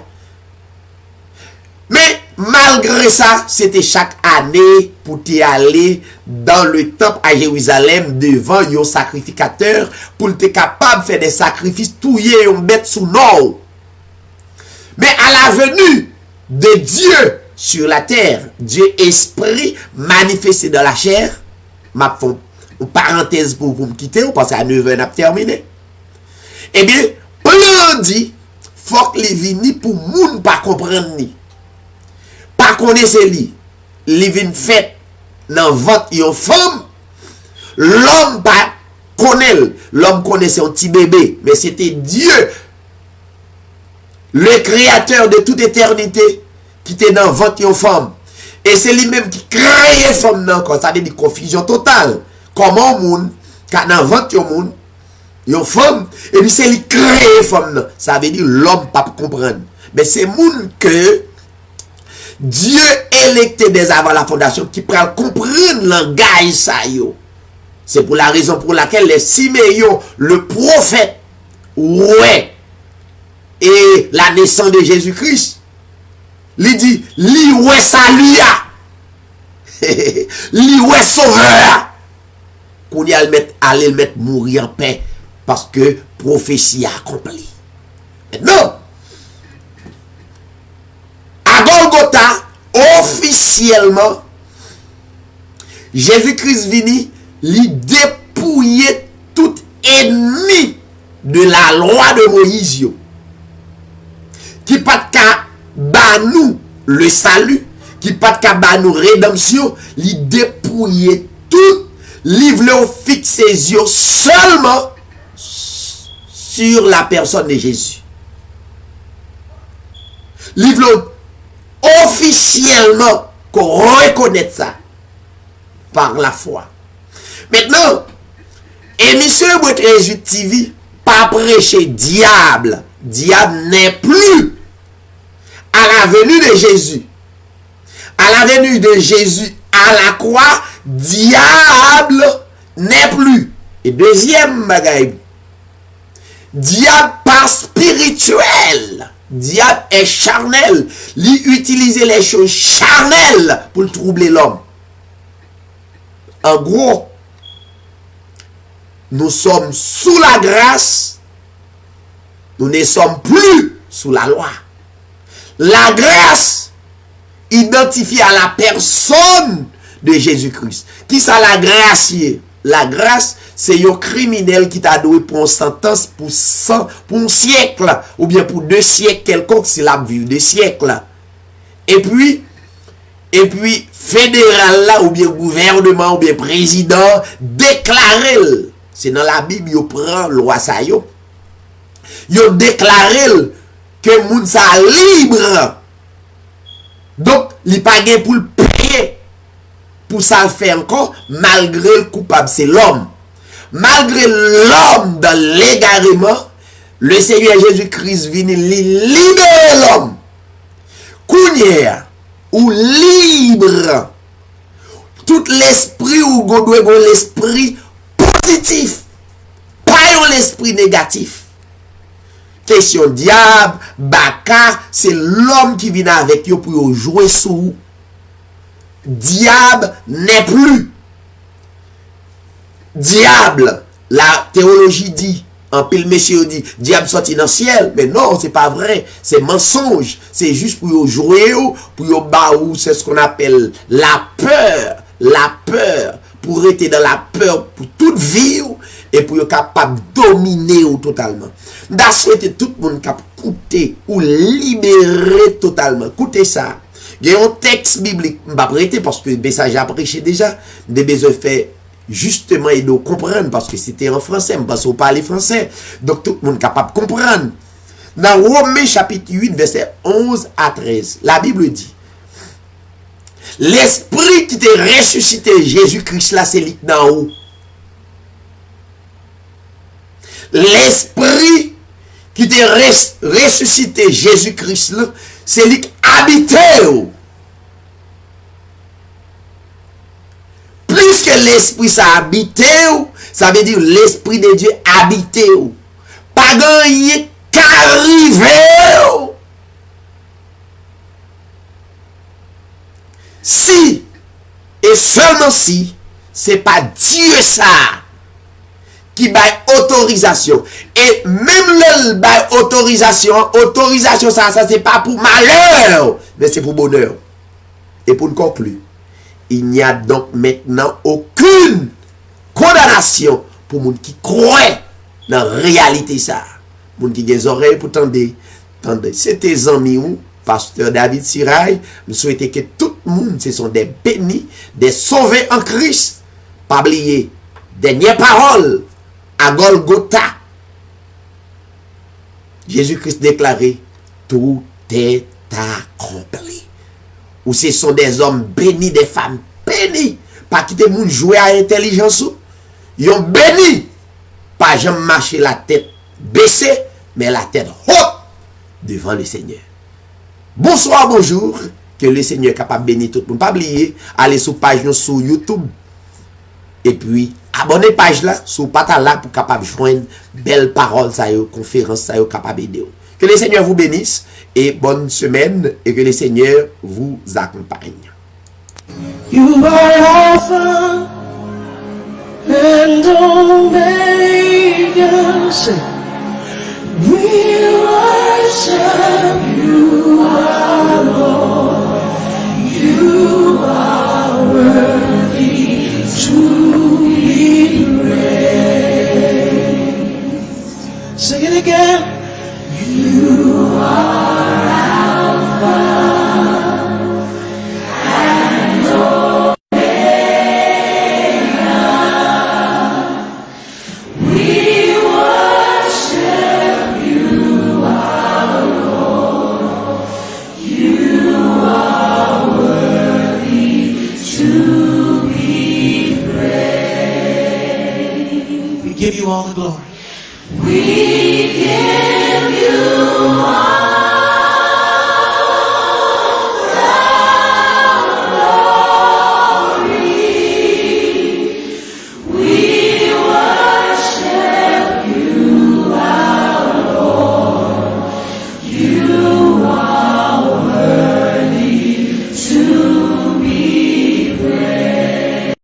Speaker 1: Mais malgré ça, c'était chaque année pour y aller dans le temple à Jérusalem devant un sacrificateur pour être capable de faire des sacrifices, touiller un bête sous l'eau. Mais à la venue de Dieu sur la terre, Dieu esprit manifesté dans la chair, ma parenthèse pour me quitter, parce qu'à 9h on a terminé. Eh bien, plan dit, faut que les vini pour moun pas comprendre ni. Pas connaître lui. li vin fait dans ventre yon femme, l'homme pas connaît, l'homme connaissait un petit bébé, mais c'était Dieu, le créateur de toute éternité, qui était dans ventre yon femme. Et c'est lui-même qui crée femme nan kon, ça veut dire confusion totale. Comment moun, quand dans ventre yon femme, et puis c'est lui crée femme nan. Ça veut dire l'homme pas comprendre. Mais c'est moun que Dieu électé dès avant la fondation qui prend comprendre le langage ça yo. C'est pour la raison pour laquelle les Siméon, le prophète, ouais, et la naissance de Jésus-Christ, lui dit, lui ouais salut, lui ouais sauveur, qu'on y aller le mettre mourir en paix, parce que prophétie accomplie. Non! À Golgotha, officiellement, Jésus-Christ vini, lui dépouiller tout ennemi de la loi de Moïse, qui pas de cas ba nous le salut, qui pas de cas ba nous rédemption, lui dépouiller tout, livre fixe ses yeux seulement sur la personne de Jésus. Livre officiellement qu'on reconnaît ça par la foi. Maintenant, émission Bretreju TV pas prêcher diable. Diable n'est plus à la venue de Jésus. À la venue de Jésus à la croix, diable n'est plus. Et deuxième bagaille, diable pas spirituel. Diable est charnel. Il utilise les choses charnelles pour troubler l'homme. En gros, nous sommes sous la grâce. Nous ne sommes plus sous la loi. La grâce identifie à la personne de Jésus-Christ. Qui ça la grâce? La grâce, c'est un criminel qui t'a donné pour une sentence pour un siècle, ou bien pour 2 siècles quelconque, s'il a vu 2 siècles. Et puis, fédéral là, ou bien gouvernement, ou bien président, déclaré, c'est dans la Bible, il prend loi ça yo. Il déclaré que moun sa libre. Donc, il pas gain pour le payer. Pour ça le faire encore, malgré le coupable, c'est l'homme. Malgré l'homme dans l'égarement, le Seigneur Jésus-Christ vient libérer l'homme. Kounière, ou libre, tout l'esprit ou doit l'esprit positif, pas l'esprit négatif. Question diable, baka, c'est l'homme qui vient avec vous pour jouer sous. Diable n'est plus. Diable, la théologie dit, en pile monsieur dit, diable sorti dans le ciel, mais non, c'est pas vrai, c'est mensonge, c'est juste pour jouer, pour baou, c'est ce qu'on appelle la peur, pour être dans la peur pour toute vie, et pour être capable de dominer totalement. D'à souhaiter tout le monde capable d'écouter ou libérer totalement. Écoutez ça. Il y a un texte biblique, je ne vais pas prêter parce que le message a prêché déjà. Des besoins fait justement et de comprendre parce que c'était en français, parce qu'on parle français. Donc tout le monde est capable de comprendre. Dans Romains chapitre 8, verset 11 à 13, la Bible dit, l'esprit qui t'a ressuscité Jésus-Christ là, c'est lui d'en haut. L'esprit qui t'a ressuscité Jésus-Christ là, c'est lui qui habite. Plus que l'esprit ça habite, ça veut dire l'esprit de Dieu habite. Pas gagné qu'arriver. Si, et seulement si, c'est pas Dieu ça qui baille autorisation. Et même le baille autorisation ça c'est pas pour malheur, mais c'est pour bonheur. Et pour conclure, il n'y a donc maintenant aucune condamnation pour les gens qui croient dans la réalité ça. Les gens qui ont des oreilles pour tendre, c'est tes amis ou pasteur David Sirail, je souhaite que tout le monde, ce sont des bénis, des sauvés en Christ. Pas oublier, dernière parole à Golgotha. Jésus-Christ déclaré, tout est accompli. Ou ce sont des hommes bénis, des femmes bénies. Pas quitter le monde jouer à l'intelligence. Ils ont béni. Pas jamais marcher la tête baissée, mais la tête haute devant le Seigneur. Bonsoir, bonjour. Que le Seigneur est capable de bénir tout le monde. Pas oublier, allez sur page sur YouTube. Et puis, abonnez page là, sur pas là pour capable joindre belles paroles, ça y est, conférences, ça y est, capable de. Que le Seigneur vous bénisse et bonne semaine et que le Seigneur vous accompagne.
Speaker 2: You are Alpha and Omega. Say, we worship you, our Lord. You are worthy to be praised. Sing it again. You are Alpha and Omega. We worship you, our Lord. You are worthy to be praised. We give you all the glory. We give you all